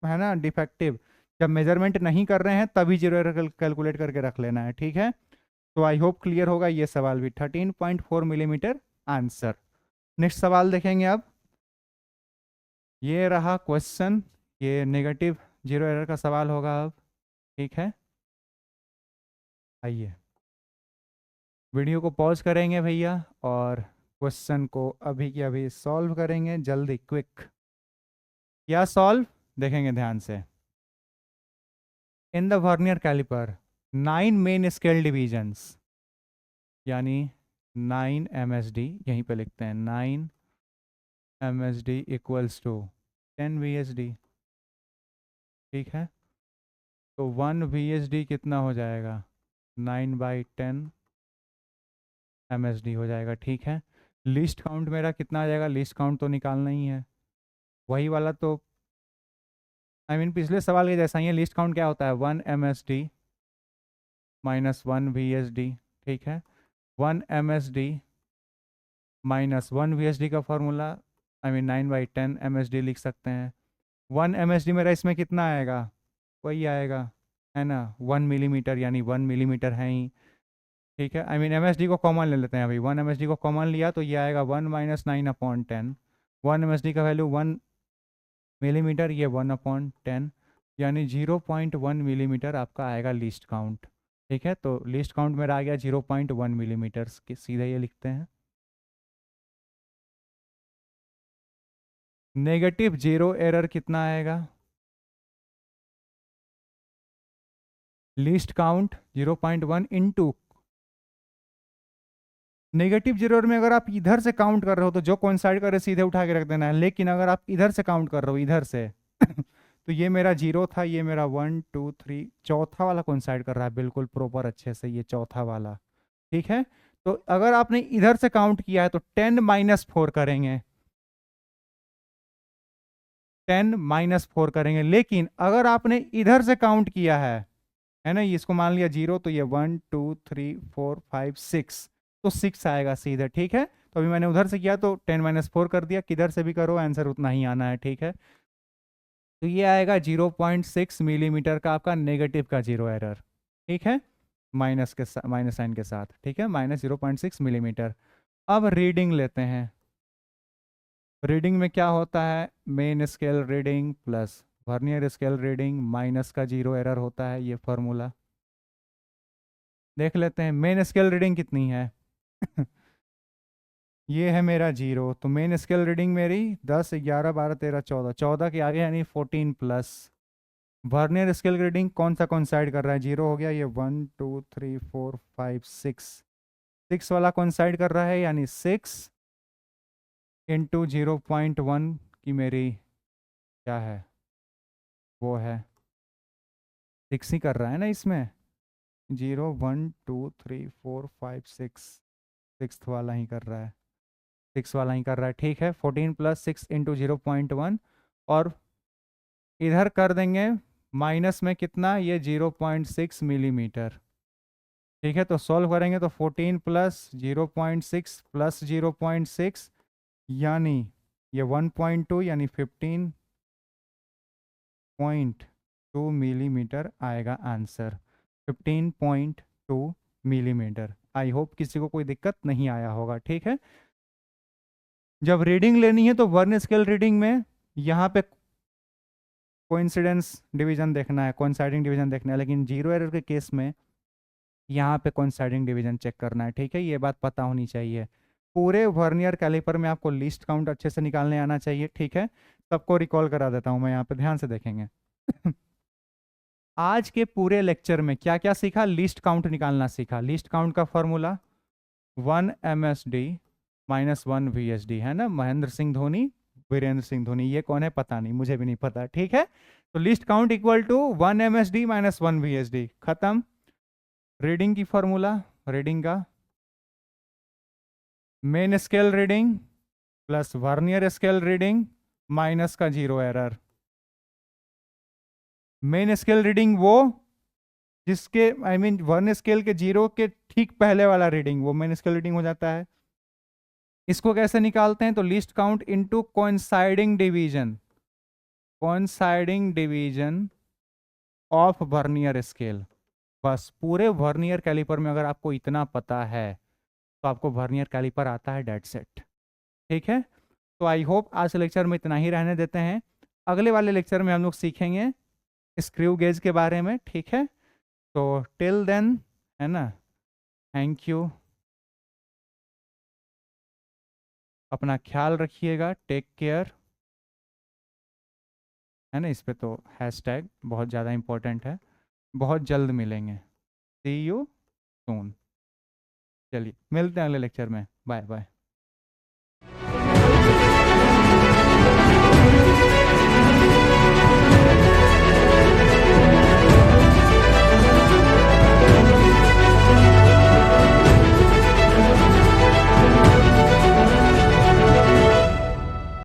है ना डिफेक्टिव, जब मेजरमेंट नहीं कर रहे हैं तभी जीरो एरर कैलकुलेट करके रख लेना है, ठीक है। तो आई होप क्लियर होगा ये सवाल भी। 13.4 मिलीमीटर आंसर। नेक्स्ट सवाल देखेंगे अब। ये रहा क्वेश्चन, ये नेगेटिव जीरो एरर का सवाल होगा अब, ठीक है। आइए वीडियो को पॉज करेंगे भैया और क्वेश्चन को अभी की अभी सॉल्व करेंगे, जल्दी क्विक। क्या सॉल्व देखेंगे ध्यान से। In the vernier caliper 9 main scale divisions, यानी 9 MSD, यहीं पे लिखते हैं 9 MSD इक्वल्स टू 10 VSD, ठीक है। तो 1 VSD कितना हो जाएगा, 9/10 MSD हो जाएगा, ठीक है। लिस्ट काउंट मेरा कितना आ जाएगा, लिस्ट काउंट तो निकालना ही है, वही वाला तो पिछले सवाल के जैसा ही है। लिस्ट काउंट क्या होता है, 1 MSD माइनस 1 VSD, ठीक है। 1 MSD माइनस 1 VSD का फॉर्मूला 9/10 MSD लिख सकते हैं। 1 MSD मेरा इसमें कितना आएगा, वही आएगा, है ना, 1 मिलीमीटर, यानी 1 मिलीमीटर है ही, ठीक है। MSD को कॉमन ले लेते हैं अभी। 1 MSD को कॉमन लिया तो ये आएगा 1 माइनस 9/10। 1 MSD का वैल्यू 1 मिलीमीटर, ये 1/10, यानी 0.1 मिलीमीटर आपका आएगा लिस्ट काउंट, ठीक है। तो लिस्ट काउंट मेरा आ गया 0.1 मिलीमीटर, सीधे ये लिखते हैं। नेगेटिव जीरो एरर कितना आएगा, list count 0.1 into negative zero में। अगर आप इधर से काउंट कर रहे हो तो जो कोइंसाइड कर रहे सीधे उठा के रख देना है, लेकिन अगर आप इधर से काउंट कर रहे हो, इधर से तो ये मेरा 0 था, ये मेरा 1 2 3, चौथा वाला कोइंसाइड कर रहा है बिल्कुल प्रॉपर अच्छे से, ये चौथा वाला, ठीक है। तो अगर आपने इधर से काउंट किया है तो 10-4 करेंगे, 10-4 करेंगे। लेकिन अगर आपने इधर से काउंट किया है ना, इसको मान लिया 0, तो ये 1 2 3 4 5 6, तो 6 आएगा सीधे, ठीक है। तो अभी मैंने उधर से किया तो 10-4 कर दिया, किधर से भी करो आंसर उतना ही आना है, ठीक है। तो ये आएगा 0.6 मिलीमीटर का आपका नेगेटिव का जीरो एरर, ठीक है, माइनस के साथ, माइनस साइन के साथ, ठीक है, माइनस 0.6 मिलीमीटर। अब रीडिंग लेते हैं। रीडिंग में क्या होता है, main scale reading plus vernier scale reading minus का जीरो एरर होता है, ये फॉर्मूला देख लेते हैं। मेन स्केल रीडिंग कितनी है ये है मेरा 0, तो मेन स्केल रीडिंग मेरी 10 11 12 13 14, 14 के आगे यानी 14 प्लस। वर्नियर स्केल रीडिंग कौन सा कोइंसाइड कर रहा है, 0 हो गया, ये 1 2 3 4 5 6 वाला कोइंसाइड कर रहा है, यानी 6 इंटू 0.1 की मेरी क्या है, वो है 6 ही कर रहा है ना इसमें, 0 1 2 3 4 5 6 वाला ही कर रहा है, 6 वाला ही कर रहा है, ठीक है। 14 प्लस 6 इंटू 0.1, और इधर कर देंगे माइनस में कितना, ये 0.6 मिलीमीटर, ठीक है। तो सॉल्व करेंगे तो 14 प्लस 0.6 प्लस 0.6, यानी ये 1.2, यानी 15.2 मिलीमीटर आएगा आंसर, 15.2 मिलीमीटर। आई होप किसी को कोई दिक्कत नहीं आया होगा, ठीक है। जब रीडिंग लेनी है तो वर्न स्केल रीडिंग में यहाँ पे कोइंसिडेंस डिवीजन देखना है, कोइंसाइडिंग डिवीजन देखना है, लेकिन जीरो एरर के केस में यहाँ पे कोइंसाइडिंग डिवीजन चेक करना है, ठीक है। ये बात पता होनी चाहिए। पूरे वर्नियर कैलिपर में आपको लिस्ट काउंट अच्छे से निकालने आना चाहिए, ठीक है। सबको रिकॉल करा देता हूँ मैं, यहाँ पे ध्यान से देखेंगे आज के पूरे लेक्चर में क्या क्या सीखा, लिस्ट काउंट निकालना सीखा। लिस्ट काउंट का फॉर्मूला 1 MSD माइनस 1 VSD, है ना, महेंद्र सिंह धोनी, वीरेंद्र सिंह धोनी, ये कौन है पता नहीं, मुझे भी नहीं पता, ठीक है। तो least count equal to 1 MSD minus 1 VSD, खत्म। रीडिंग की फॉर्मूला, रीडिंग का main scale reading plus vernier scale reading minus का zero error. Main scale reading वो जिसके वर्नियर स्केल के जीरो के ठीक पहले वाला रीडिंग, वो मेन स्केल रीडिंग हो जाता है। इसको कैसे निकालते हैं, तो least count into coinciding division, coinciding division of vernier scale. बस पूरे वर्नियर कैलिपर में अगर आपको इतना पता है तो आपको वर्नियर कैलिपर आता है, डेट सेट, ठीक है। तो आई होप आज के लेक्चर में इतना ही रहने देते हैं। अगले वाले लेक्चर में हम लोग सीखेंगे स्क्रू गेज के बारे में, ठीक है। तो टिल देन, है ना, थैंक यू, अपना ख्याल रखिएगा, टेक केयर, है ना। इस पे तो हैशटैग बहुत ज़्यादा इम्पोर्टेंट है। बहुत जल्द मिलेंगे, सी यू सून। चलिए मिलते हैं अगले लेक्चर में, बाय बाय।